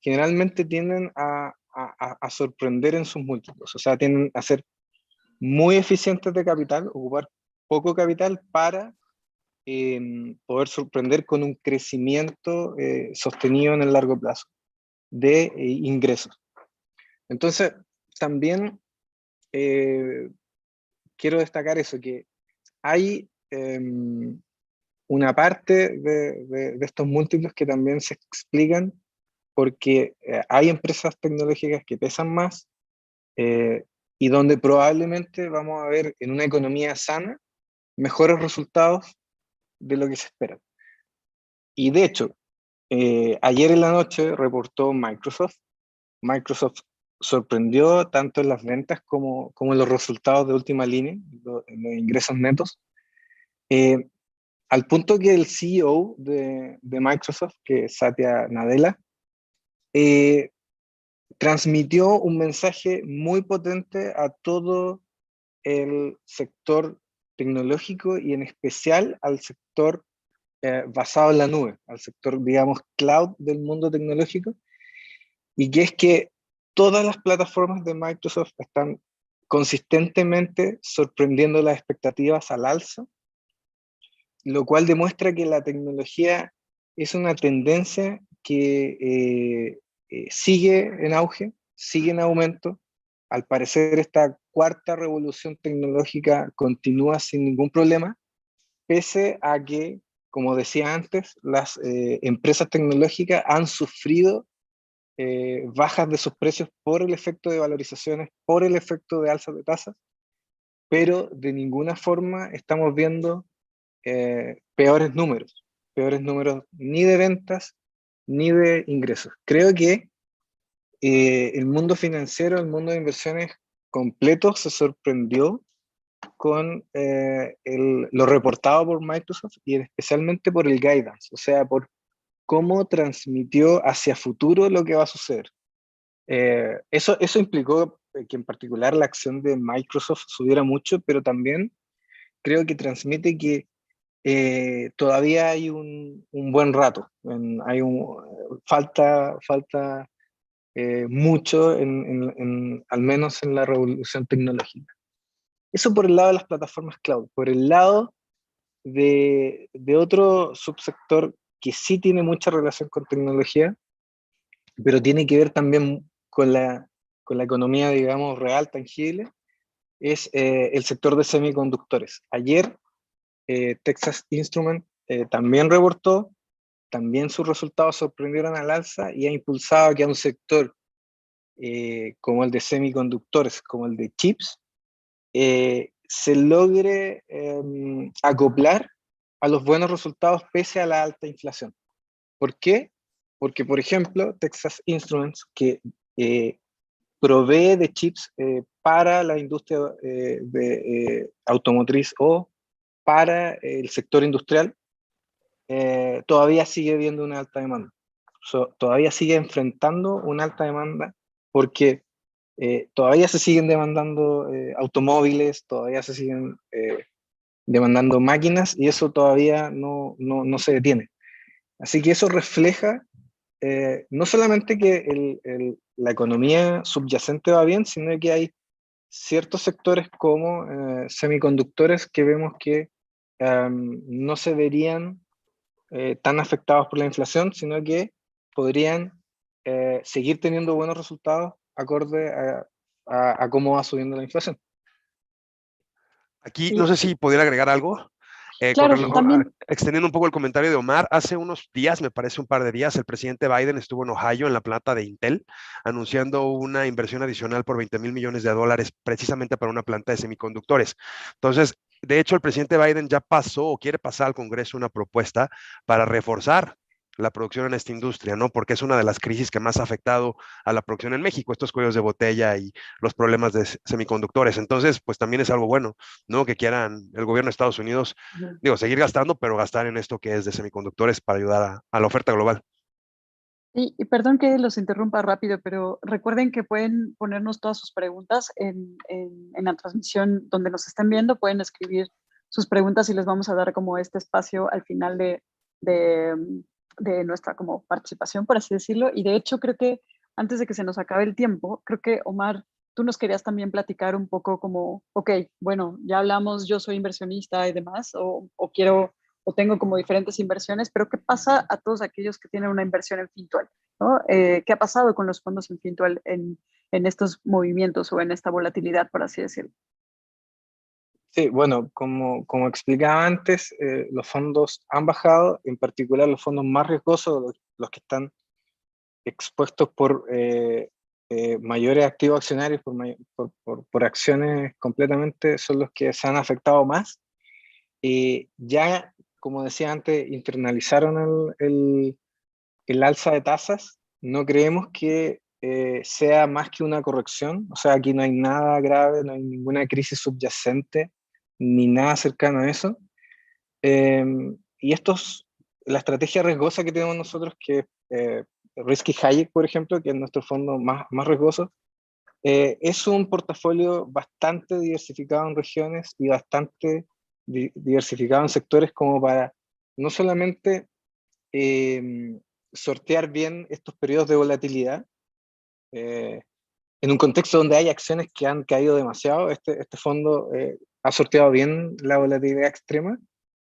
generalmente tienden a sorprender en sus múltiplos, o sea, tienden a ser muy eficientes de capital, ocupar poco capital para poder sorprender con un crecimiento sostenido en el largo plazo de ingresos. Entonces, también quiero destacar eso, que hay una parte de estos múltiplos que también se explican porque hay empresas tecnológicas que pesan más eh, y donde probablemente vamos a ver en una economía sana mejores resultados de lo que se espera. Y de hecho, ayer en la noche reportó Microsoft. Microsoft sorprendió tanto en las ventas como en los resultados de última línea, los ingresos netos, eh, al punto que el CEO de Microsoft, que es Satya Nadella, eh, transmitió un mensaje muy potente a todo el sector tecnológico y en especial al sector basado en la nube, al sector, digamos, cloud del mundo tecnológico, y que es que todas las plataformas de Microsoft están consistentemente sorprendiendo las expectativas al alza, lo cual demuestra que la tecnología es una tendencia que sigue en auge, sigue en aumento. Al parecer esta cuarta revolución tecnológica continúa sin ningún problema, pese a que, como decía antes, las empresas tecnológicas han sufrido bajas de sus precios por el efecto de valorizaciones, por el efecto de alzas de tasas, pero de ninguna forma estamos viendo peores números ni de ventas ni de ingresos. Creo que el mundo financiero, el mundo de inversiones completo se sorprendió con lo reportado por Microsoft y especialmente por el guidance, o sea, por cómo transmitió hacia futuro lo que va a suceder. Eso implicó que en particular la acción de Microsoft subiera mucho, pero también creo que transmite que todavía hay un buen rato, falta mucho, al menos en la revolución tecnológica. Eso por el lado de las plataformas cloud. Por el lado de otro subsector que sí tiene mucha relación con tecnología, pero tiene que ver también con la economía, digamos, real, tangible, es el sector de semiconductores. Ayer Texas Instruments también reportó, también sus resultados sorprendieron al alza y ha impulsado que a un sector como el de semiconductores, como el de chips, se logre acoplar a los buenos resultados pese a la alta inflación. ¿Por qué? Porque, por ejemplo, Texas Instruments, que provee de chips para la industria automotriz o para el sector industrial, todavía sigue viendo una alta demanda. Todavía sigue enfrentando una alta demanda porque todavía se siguen demandando automóviles, todavía se siguen demandando máquinas y eso todavía no se detiene. Así que eso refleja no solamente que la economía subyacente va bien, sino que hay ciertos sectores como semiconductores que vemos que no se verían tan afectados por la inflación, sino que podrían seguir teniendo buenos resultados acorde a cómo va subiendo la inflación. Aquí no sé si pudiera agregar algo. Claro, también. Extendiendo un poco el comentario de Omar, hace unos días, me parece un par de días, el presidente Biden estuvo en Ohio, en la planta de Intel, anunciando una inversión adicional por $20,000 millones precisamente para una planta de semiconductores. Entonces, de hecho, el presidente Biden ya pasó o quiere pasar al Congreso una propuesta para reforzar la producción en esta industria, ¿no? Porque es una de las crisis que más ha afectado a la producción en México, estos cuellos de botella y los problemas de semiconductores. Entonces, pues también es algo bueno, ¿no? Que quieran el gobierno de Estados Unidos, digo, seguir gastando, pero gastar en esto que es de semiconductores para ayudar a la oferta global. Y perdón que los interrumpa rápido, pero recuerden que pueden ponernos todas sus preguntas en la transmisión donde nos estén viendo, pueden escribir sus preguntas y les vamos a dar como este espacio al final de, de nuestra como participación, por así decirlo. Y de hecho creo que antes de que se nos acabe el tiempo, creo que Omar, tú nos querías también platicar un poco como, ok, bueno, ya hablamos, yo soy inversionista y demás, o quiero o tengo como diferentes inversiones, pero ¿qué pasa a todos aquellos que tienen una inversión en Fintual? ¿No? ¿Qué ha pasado con los fondos en Fintual en estos movimientos o en esta volatilidad, por así decirlo? Sí, bueno, como explicaba antes, los fondos han bajado, en particular los fondos más riesgosos, los que están expuestos por mayores activos accionarios, por acciones completamente, son los que se han afectado más. Ya, como decía antes, internalizaron el alza de tasas. No creemos que sea más que una corrección, o sea, aquí no hay nada grave, no hay ninguna crisis subyacente, ni nada cercano a eso. Y la estrategia riesgosa que tenemos nosotros, que es Risky Hayek, por ejemplo, que es nuestro fondo más riesgoso, es un portafolio bastante diversificado en regiones y bastante diversificado en sectores como para no solamente sortear bien estos periodos de volatilidad, en un contexto donde hay acciones que han caído demasiado, este fondo ha sorteado bien la volatilidad extrema,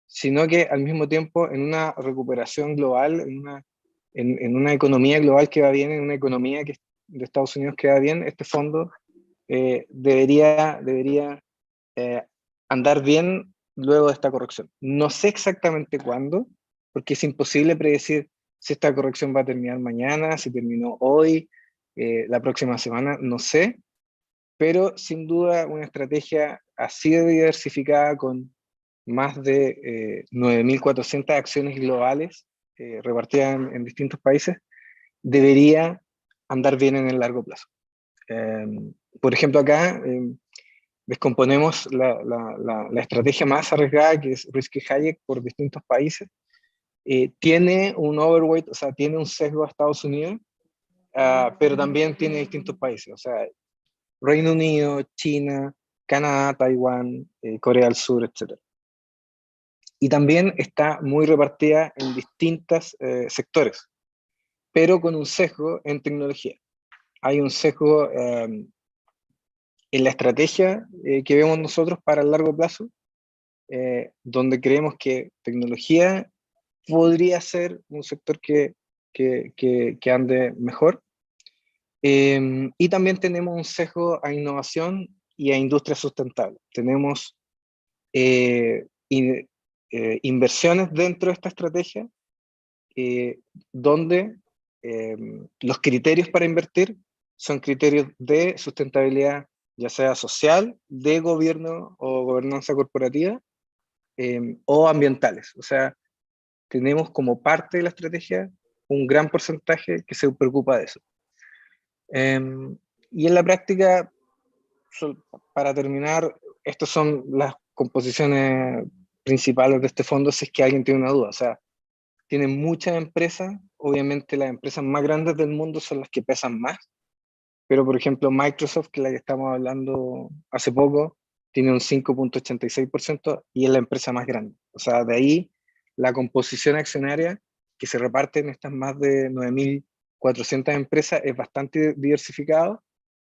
sino que al mismo tiempo en una recuperación global, en una economía global que va bien, en una economía de Estados Unidos que va bien, este fondo debería andar bien luego de esta corrección. No sé exactamente cuándo, porque es imposible predecir si esta corrección va a terminar mañana, si terminó hoy, la próxima semana, no sé, pero sin duda una estrategia así de diversificada con más de 9.400 acciones globales repartidas en distintos países, debería andar bien en el largo plazo. Por ejemplo, acá descomponemos la estrategia más arriesgada, que es Risky Hayek, por distintos países. Tiene un overweight, o sea, tiene un sesgo a Estados Unidos, pero también tiene distintos países, o sea, Reino Unido, China, Canadá, Taiwán, Corea del Sur, etc. Y también está muy repartida en distintos sectores, pero con un sesgo en tecnología. Hay un sesgo en la estrategia que vemos nosotros para el largo plazo, donde creemos que tecnología podría ser un sector que ande mejor. Y también tenemos un sesgo a innovación y a industria sustentable. Tenemos inversiones dentro de esta estrategia donde los criterios para invertir son criterios de sustentabilidad, ya sea social, de gobierno o gobernanza corporativa, o ambientales. O sea, tenemos como parte de la estrategia un gran porcentaje que se preocupa de eso. Y en la práctica, para terminar, estas son las composiciones principales de este fondo, si es que alguien tiene una duda. O sea, tiene muchas empresas, obviamente las empresas más grandes del mundo son las que pesan más, pero por ejemplo Microsoft, que es la que estamos hablando hace poco, tiene un 5.86% y es la empresa más grande. O sea, de ahí la composición accionaria que se reparte en estas más de 9.400 empresas es bastante diversificado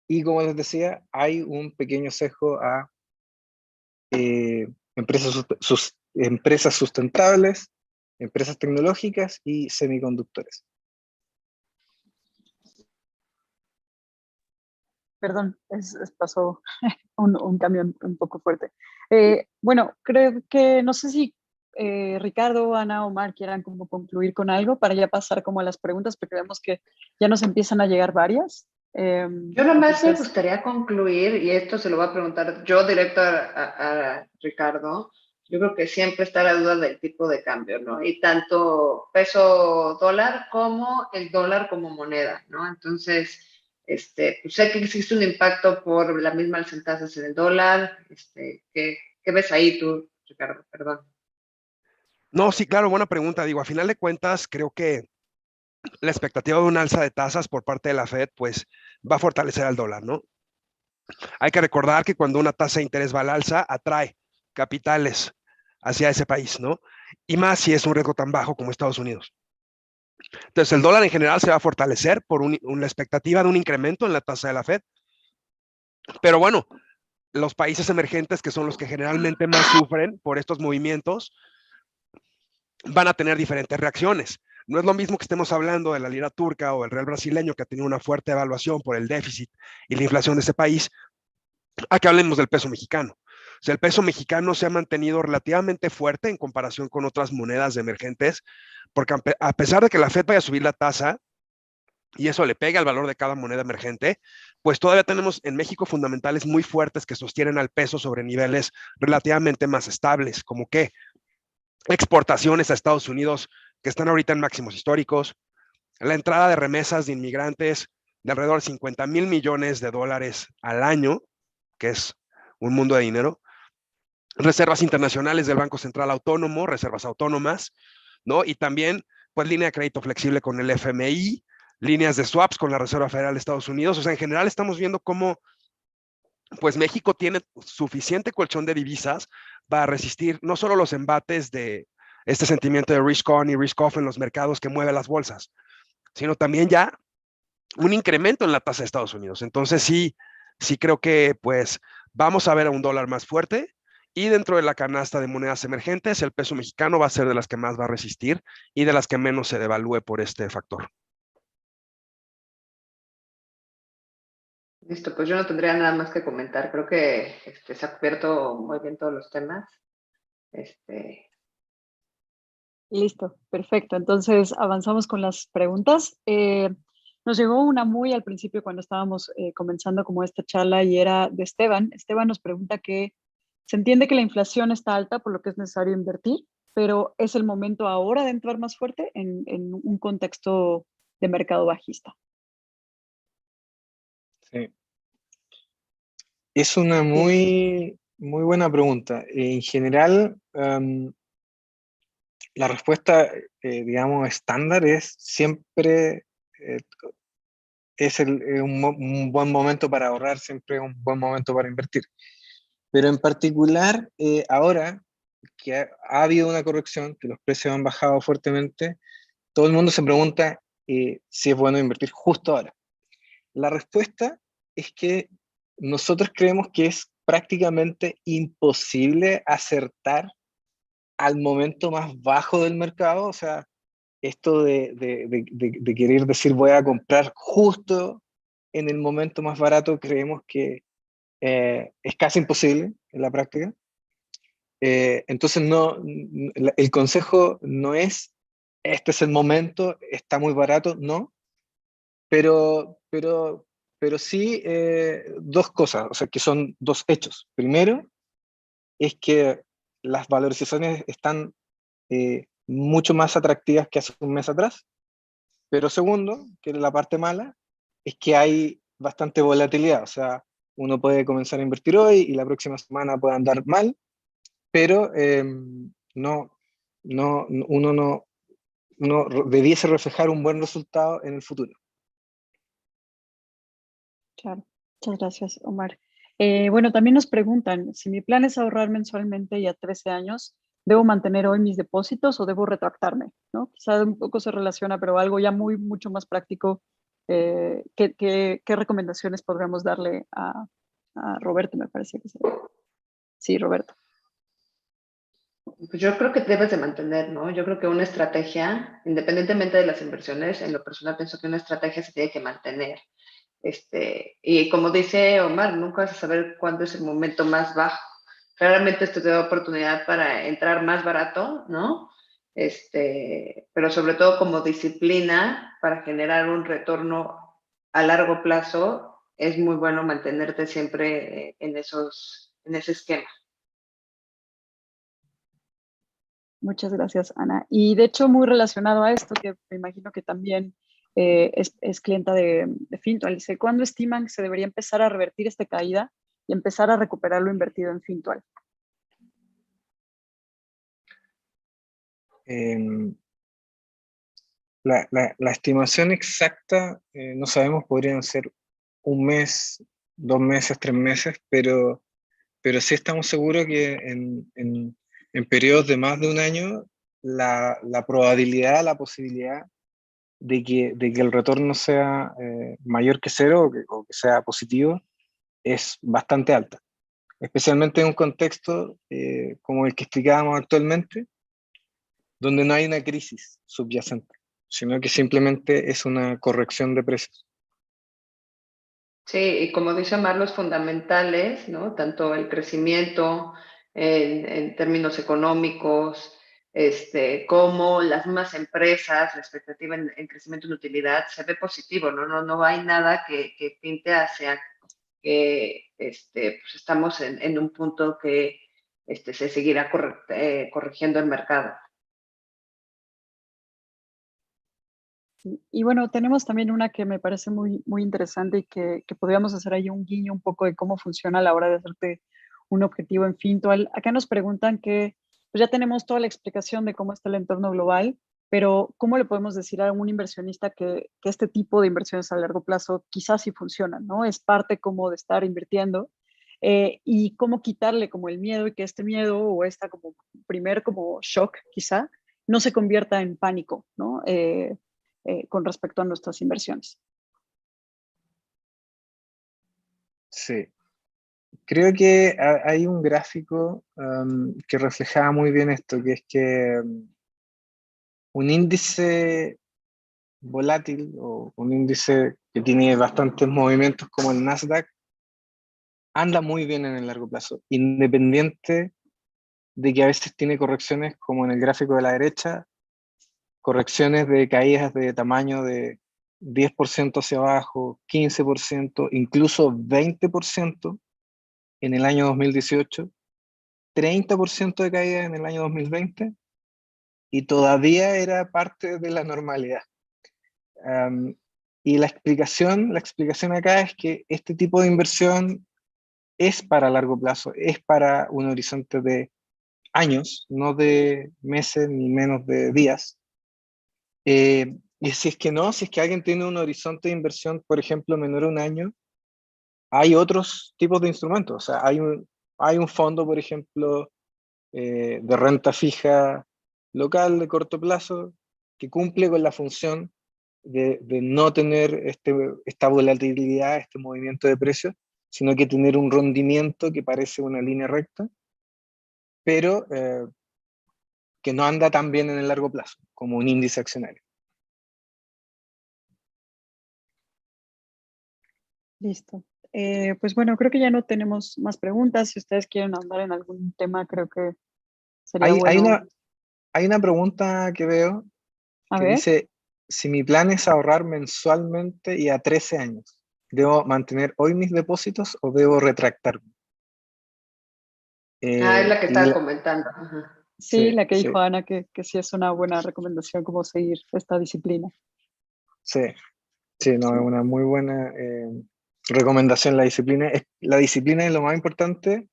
y, como les decía, hay un pequeño sesgo a empresas sustentables, empresas tecnológicas y semiconductores. Perdón, pasó un cambio un poco fuerte. Bueno, creo que no sé si Ricardo, Ana, Omar quieran como concluir con algo para ya pasar como a las preguntas, porque vemos que ya nos empiezan a llegar varias. Yo nomás me Entonces, gustaría concluir, y esto se lo voy a preguntar yo directo a Ricardo, Yo creo que siempre está la duda del tipo de cambio, ¿no? Y tanto peso dólar como el dólar como moneda, ¿no? Entonces, pues sé que existe un impacto por la misma alza en tasas en el dólar. ¿Qué ves ahí tú, Ricardo? Perdón. No, sí, claro, buena pregunta. Digo, a final de cuentas, creo que la expectativa de un alza de tasas por parte de la Fed, pues va a fortalecer al dólar, ¿no? Hay que recordar que cuando una tasa de interés va al alza, atrae capitales hacia ese país, ¿no? Y más si es un riesgo tan bajo como Estados Unidos. Entonces, el dólar en general se va a fortalecer por una expectativa de un incremento en la tasa de la Fed. Pero bueno, los países emergentes, que son los que generalmente más sufren por estos movimientos, van a tener diferentes reacciones. No es lo mismo que estemos hablando de la lira turca o el real brasileño, que ha tenido una fuerte evaluación por el déficit y la inflación de ese país, a que hablemos del peso mexicano. O sea, el peso mexicano se ha mantenido relativamente fuerte en comparación con otras monedas emergentes, porque a pesar de que la Fed vaya a subir la tasa y eso le pega al valor de cada moneda emergente, pues todavía tenemos en México fundamentales muy fuertes que sostienen al peso sobre niveles relativamente más estables, como que exportaciones a Estados Unidos que están ahorita en máximos históricos, la entrada de remesas de inmigrantes de alrededor de 50,000 millones de dólares al año, que es un mundo de dinero, reservas internacionales del Banco Central Autónomo, reservas autónomas, ¿no? Y también, pues, línea de crédito flexible con el FMI, líneas de swaps con la Reserva Federal de Estados Unidos. O sea, en general estamos viendo cómo, pues, México tiene suficiente colchón de divisas para resistir no solo los embates de este sentimiento de risk on y risk off en los mercados que mueve las bolsas, sino también ya un incremento en la tasa de Estados Unidos. Entonces sí creo que pues vamos a ver a un dólar más fuerte y dentro de la canasta de monedas emergentes el peso mexicano va a ser de las que más va a resistir y de las que menos se devalúe por este factor. Listo, pues yo no tendría nada más que comentar. Creo que se ha cubierto muy bien todos los temas. Listo, perfecto. Entonces avanzamos con las preguntas. Nos llegó una muy al principio cuando estábamos comenzando como esta charla y era de Esteban. Esteban nos pregunta que se entiende que la inflación está alta, por lo que es necesario invertir, pero ¿es el momento ahora de entrar más fuerte en un contexto de mercado bajista? Sí. Es una muy buena pregunta. En general, la respuesta, digamos, estándar es siempre un buen momento para ahorrar, siempre es un buen momento para invertir. Pero en particular, ahora que ha habido una corrección, que los precios han bajado fuertemente, todo el mundo se pregunta si es bueno invertir justo ahora. La respuesta es que nosotros creemos que es prácticamente imposible acertar al momento más bajo del mercado. O sea, esto de querer decir voy a comprar justo en el momento más barato, creemos que es casi imposible en la práctica. Entonces, el consejo no es este es el momento, está muy barato, no, pero sí dos cosas, o sea, que son dos hechos. Primero, es que las valorizaciones están mucho más atractivas que hace un mes atrás. Pero segundo, que la parte mala, es que hay bastante volatilidad. O sea, uno puede comenzar a invertir hoy y la próxima semana puede andar mal, pero uno debiese reflejar un buen resultado en el futuro. Claro, muchas gracias, Omar. Bueno, también nos preguntan, si mi plan es ahorrar mensualmente y a 13 años, ¿debo mantener hoy mis depósitos o debo retractarme? ¿No? Quizá un poco se relaciona, pero algo ya mucho más práctico. ¿Qué recomendaciones podríamos darle a Roberto, me parece que sí, Roberto. Pues yo creo que debes de mantener, ¿no? Yo creo que una estrategia, independientemente de las inversiones, en lo personal pienso que una estrategia se tiene que mantener. Y como dice Omar, nunca vas a saber cuándo es el momento más bajo. Claramente esto te da oportunidad para entrar más barato, ¿no? Pero sobre todo como disciplina para generar un retorno a largo plazo, es muy bueno mantenerte siempre en ese esquema. Muchas gracias, Ana. Y de hecho, muy relacionado a esto, que me imagino que también es clienta de Fintual, dice, ¿cuándo estiman que se debería empezar a revertir esta caída y empezar a recuperar lo invertido en Fintual? La estimación exacta, no sabemos, podrían ser un mes, 2 meses, 3 meses, pero sí estamos seguros que en periodos de más de un año, la probabilidad, la posibilidad de que el retorno sea mayor que cero o que sea positivo es bastante alta, especialmente en un contexto como el que explicábamos actualmente, donde no hay una crisis subyacente, sino que simplemente es una corrección de precios. Sí, y como dice Omar, los fundamentales, ¿no? Tanto el crecimiento en términos económicos, como las mismas empresas, la expectativa en crecimiento en utilidad, se ve positivo, ¿no? No hay nada que pinte hacia que pues estamos en un punto que se seguirá corrigiendo el mercado. Y bueno, tenemos también una que me parece muy, muy interesante y que podríamos hacer ahí un guiño un poco de cómo funciona a la hora de hacerte un objetivo en Fintual. Acá nos preguntan que pues ya tenemos toda la explicación de cómo está el entorno global, pero ¿cómo le podemos decir a un inversionista que este tipo de inversiones a largo plazo quizás sí funcionan, ¿no? Es parte como de estar invirtiendo y cómo quitarle como el miedo y que este miedo o esta como primer como shock quizá no se convierta en pánico, ¿no? Con respecto a nuestras inversiones. Sí, creo que hay un gráfico que reflejaba muy bien esto, que es que un índice volátil o un índice que tiene bastantes movimientos como el Nasdaq anda muy bien en el largo plazo, independiente de que a veces tiene correcciones como en el gráfico de la derecha, correcciones de caídas de tamaño de 10% hacia abajo, 15%, incluso 20% en el año 2018, 30% de caída en el año 2020, y todavía era parte de la normalidad. Um, y la explicación acá es que este tipo de inversión es para largo plazo, es para un horizonte de años, no de meses ni menos de días. Y si es que no, si es que alguien tiene un horizonte de inversión, por ejemplo, menor a un año, hay otros tipos de instrumentos. O sea, hay un fondo, por ejemplo, de renta fija local de corto plazo que cumple con la función de no tener esta volatilidad, este movimiento de precios, sino que tener un rendimiento que parece una línea recta, pero que no anda tan bien en el largo plazo, como un índice accionario. Listo. Pues bueno, creo que ya no tenemos más preguntas. Si ustedes quieren andar en algún tema, creo que sería Hay, hay bueno. una, hay una pregunta que veo A que ver, dice, si mi plan es ahorrar mensualmente y a 13 años, ¿debo mantener hoy mis depósitos o debo retractarme? Es la que Y estaba comentando. Ajá. sí, sí, la que sí, dijo Ana, que sí es una buena recomendación como seguir esta disciplina. sí, sí, no, es Sí, una muy buena recomendación la disciplina es lo más importante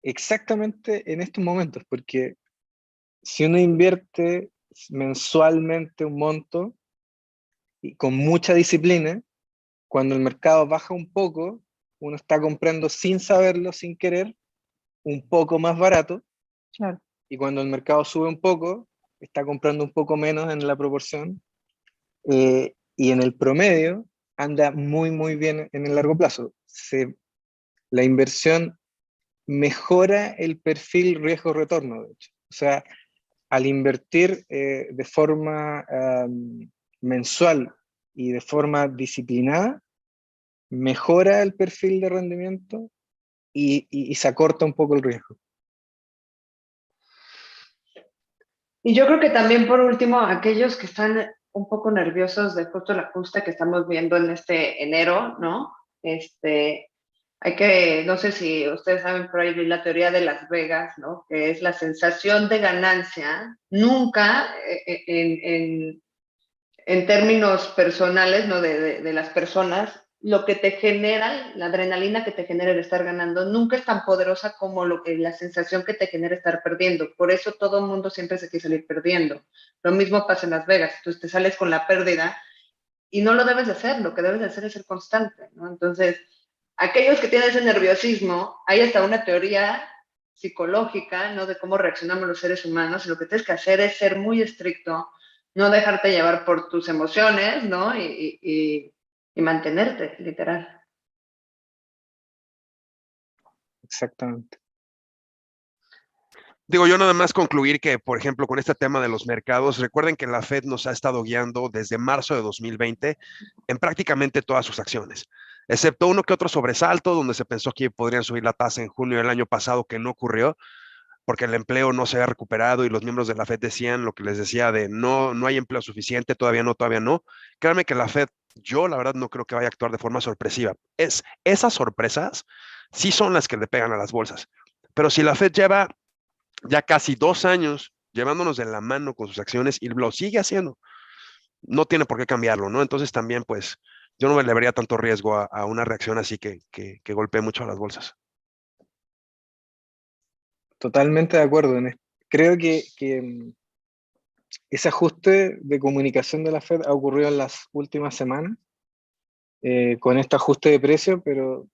exactamente en estos momentos, porque si uno invierte mensualmente un monto y con mucha disciplina, cuando el mercado baja un poco, uno está comprando sin saberlo, sin querer, un poco más barato, claro. y cuando el mercado sube un poco, está comprando un poco menos en la proporción, y en el promedio anda muy, muy bien en el largo plazo. La inversión mejora el perfil riesgo-retorno, de hecho. O sea, al invertir de forma mensual y de forma disciplinada, mejora el perfil de rendimiento y se acorta un poco el riesgo. Y yo creo que también, por último, aquellos que están un poco nerviosos de justo el ajuste que estamos viendo en este enero, ¿no? no sé si ustedes saben, por ahí la teoría de Las Vegas, ¿no? Que es la sensación de ganancia. Nunca en términos personales, ¿no? De las personas, lo que te genera, la adrenalina que te genera el estar ganando, nunca es tan poderosa como la sensación que te genera estar perdiendo. Por eso todo el mundo siempre se quiere salir perdiendo. Lo mismo pasa en Las Vegas. Entonces te sales con la pérdida y no lo debes de hacer. Lo que debes de hacer es ser constante, ¿no? Entonces, aquellos que tienen ese nerviosismo, hay hasta una teoría psicológica, ¿no? De cómo reaccionamos los seres humanos. Y lo que tienes que hacer es ser muy estricto, no dejarte llevar por tus emociones, ¿no? Y mantenerte, literal. Exactamente. Digo, yo nada más concluir que, por ejemplo, con este tema de los mercados, recuerden que la Fed nos ha estado guiando desde marzo de 2020 en prácticamente todas sus acciones, excepto uno que otro sobresalto donde se pensó que podrían subir la tasa en junio del año pasado, que no ocurrió, porque el empleo no se había recuperado y los miembros de la Fed decían lo que les decía de no, no hay empleo suficiente, todavía no, todavía no. Créanme que la Fed, yo la verdad no creo que vaya a actuar de forma sorpresiva. Esas sorpresas sí son las que le pegan a las bolsas. Pero si la Fed lleva ya casi 2 años llevándonos de la mano con sus acciones y lo sigue haciendo, no tiene por qué cambiarlo, ¿no? Entonces también, pues, yo no le vería tanto riesgo a una reacción así que golpee mucho a las bolsas. Totalmente de acuerdo. Creo que ese ajuste de comunicación de la Fed ha ocurrido en las últimas semanas con este ajuste de precio, pero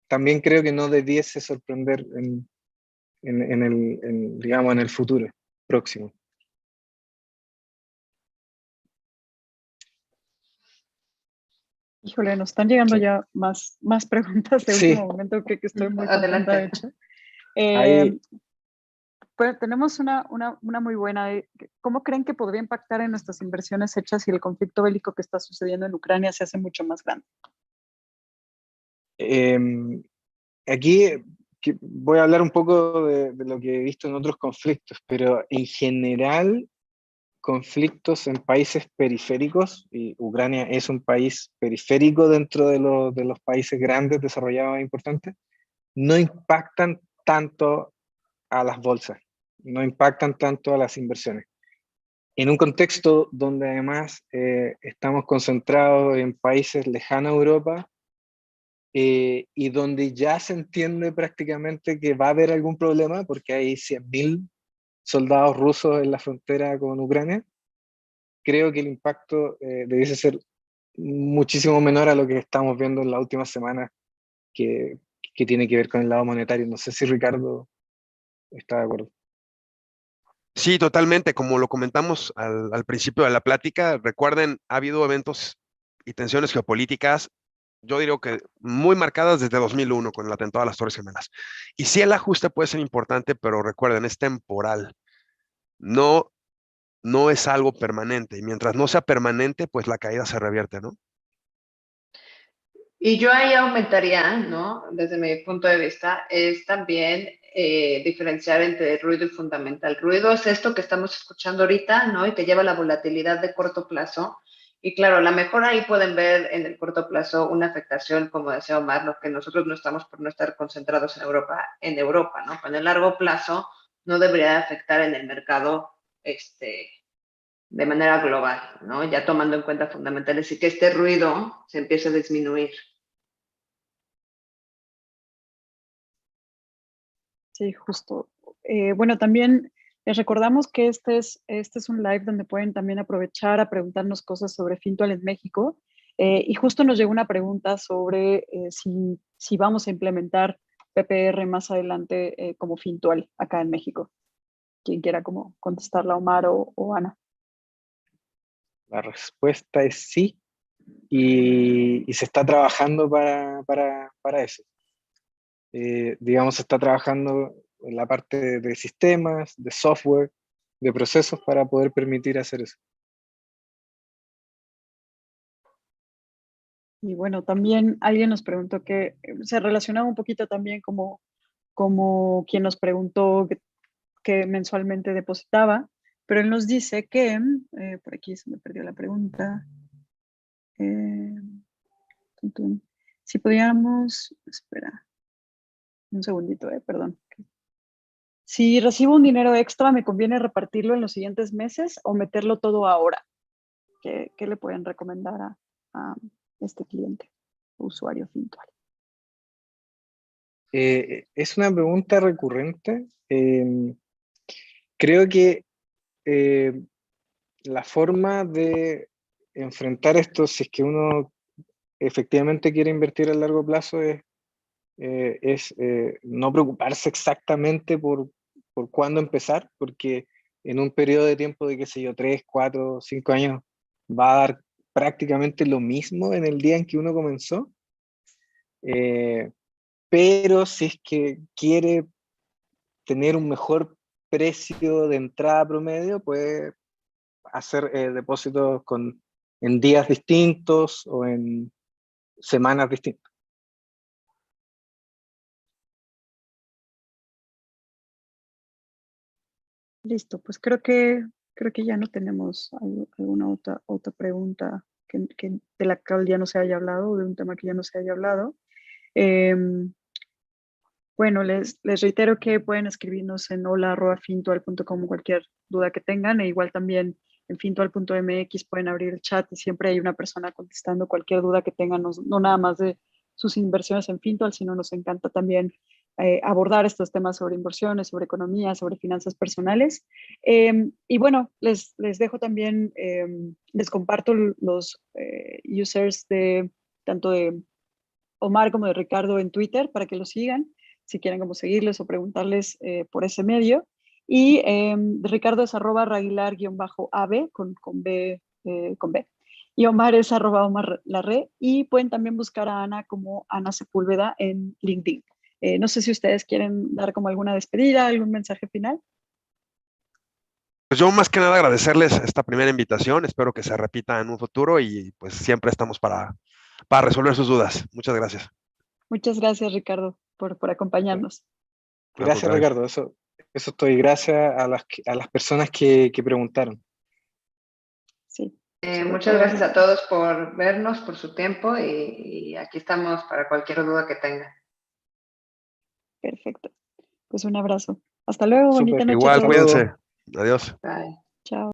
también creo que no debiese sorprender digamos, en el futuro próximo. Híjole, nos están llegando Sí. ya más preguntas de Sí, último momento que estoy muy contenta, de Adelante. hecho. ahí, Pues tenemos una muy buena. ¿Cómo creen que podría impactar en nuestras inversiones hechas si el conflicto bélico que está sucediendo en Ucrania se hace mucho más grande? aquí voy a hablar un poco de lo que he visto en otros conflictos, pero en general conflictos en países periféricos, y Ucrania es un país periférico dentro de los países grandes, desarrollados e importantes, no impactan tanto a las bolsas, no impactan tanto a las inversiones. En un contexto donde además estamos concentrados en países lejanos a Europa y donde ya se entiende prácticamente que va a haber algún problema porque hay 100.000 soldados rusos en la frontera con Ucrania, creo que el impacto debiese ser muchísimo menor a lo que estamos viendo en las últimas semanas que, que tiene que ver con el lado monetario. No sé si Ricardo está de acuerdo. Sí, totalmente. Como lo comentamos al principio de la plática, recuerden, ha habido eventos y tensiones geopolíticas, yo diría que muy marcadas desde 2001 con el atentado a las Torres Gemelas. Y sí, el ajuste puede ser importante, pero recuerden, es temporal. No, no es algo permanente. Y mientras no sea permanente, pues la caída se revierte, ¿no? Y yo ahí aumentaría, ¿no? Desde mi punto de vista, es también diferenciar entre ruido y fundamental. Ruido es esto que estamos escuchando ahorita, ¿no? Y que lleva la volatilidad de corto plazo. Y claro, a lo mejor ahí pueden ver en el corto plazo una afectación, como decía Omar, lo que nosotros no estamos por no estar concentrados en Europa, ¿no? Pero en el largo plazo no debería afectar en el mercado, de manera global, ¿no? Ya tomando en cuenta fundamentales y que este ruido se empiece a disminuir. Sí, justo. Bueno, también les recordamos que este es un live donde pueden también aprovechar a preguntarnos cosas sobre Fintual en México. Y justo nos llegó una pregunta sobre si vamos a implementar PPR más adelante como Fintual acá en México. Quien quiera como contestarla, Omar o Ana. La respuesta es sí, y se está trabajando para eso. Digamos, se está trabajando en la parte de sistemas, de software, de procesos para poder permitir hacer eso. Y bueno, también alguien nos preguntó que se relacionaba un poquito también como quien nos preguntó que mensualmente depositaba, pero él nos dice que, por aquí se me perdió la pregunta, eh, si podíamos, espera, Un segundito, perdón. Si recibo un dinero extra, ¿me conviene repartirlo en los siguientes meses o meterlo todo ahora? ¿Qué le pueden recomendar a este cliente, usuario Fintual? Es una pregunta recurrente. Creo que la forma de enfrentar esto, si es que uno efectivamente quiere invertir a largo plazo, es no preocuparse exactamente por cuándo empezar, porque en un periodo de tiempo de, qué sé yo, 3, 4, 5 años, va a dar prácticamente lo mismo en el día en que uno comenzó. Pero si es que quiere tener un mejor precio de entrada promedio, puede hacer depósitos en días distintos o en semanas distintas. Listo, pues creo que ya no tenemos alguna otra pregunta de la cual ya no se haya hablado, o de un tema que ya no se haya hablado. Bueno, les reitero que pueden escribirnos en hola@fintual.com cualquier duda que tengan, e igual también en fintual.mx pueden abrir el chat y siempre hay una persona contestando cualquier duda que tengan, no nada más de sus inversiones en Fintual, sino nos encanta también abordar estos temas sobre inversiones, sobre economía, sobre finanzas personales. Y bueno, les dejo también, les comparto los users tanto de Omar como de Ricardo en Twitter para que los sigan, si quieren como seguirles o preguntarles por ese medio. Y Ricardo es @raguilar_ab con B, con B. Y Omar es @OmarLarre. Y pueden también buscar a Ana como Ana Sepúlveda en LinkedIn. No sé si ustedes quieren dar como alguna despedida, algún mensaje final. Pues yo más que nada agradecerles esta primera invitación, espero que se repita en un futuro y pues siempre estamos para resolver sus dudas. Muchas gracias. Muchas gracias, Ricardo, por acompañarnos. Gracias, Ricardo. Eso estoy. Gracias a las personas que preguntaron. Sí. Muchas gracias a todos por vernos, por su tiempo y aquí estamos para cualquier duda que tengan. Perfecto. Pues un abrazo. Hasta luego, bonita Súper. noche a Igual, todos. cuídense. Adiós. Bye. Chao.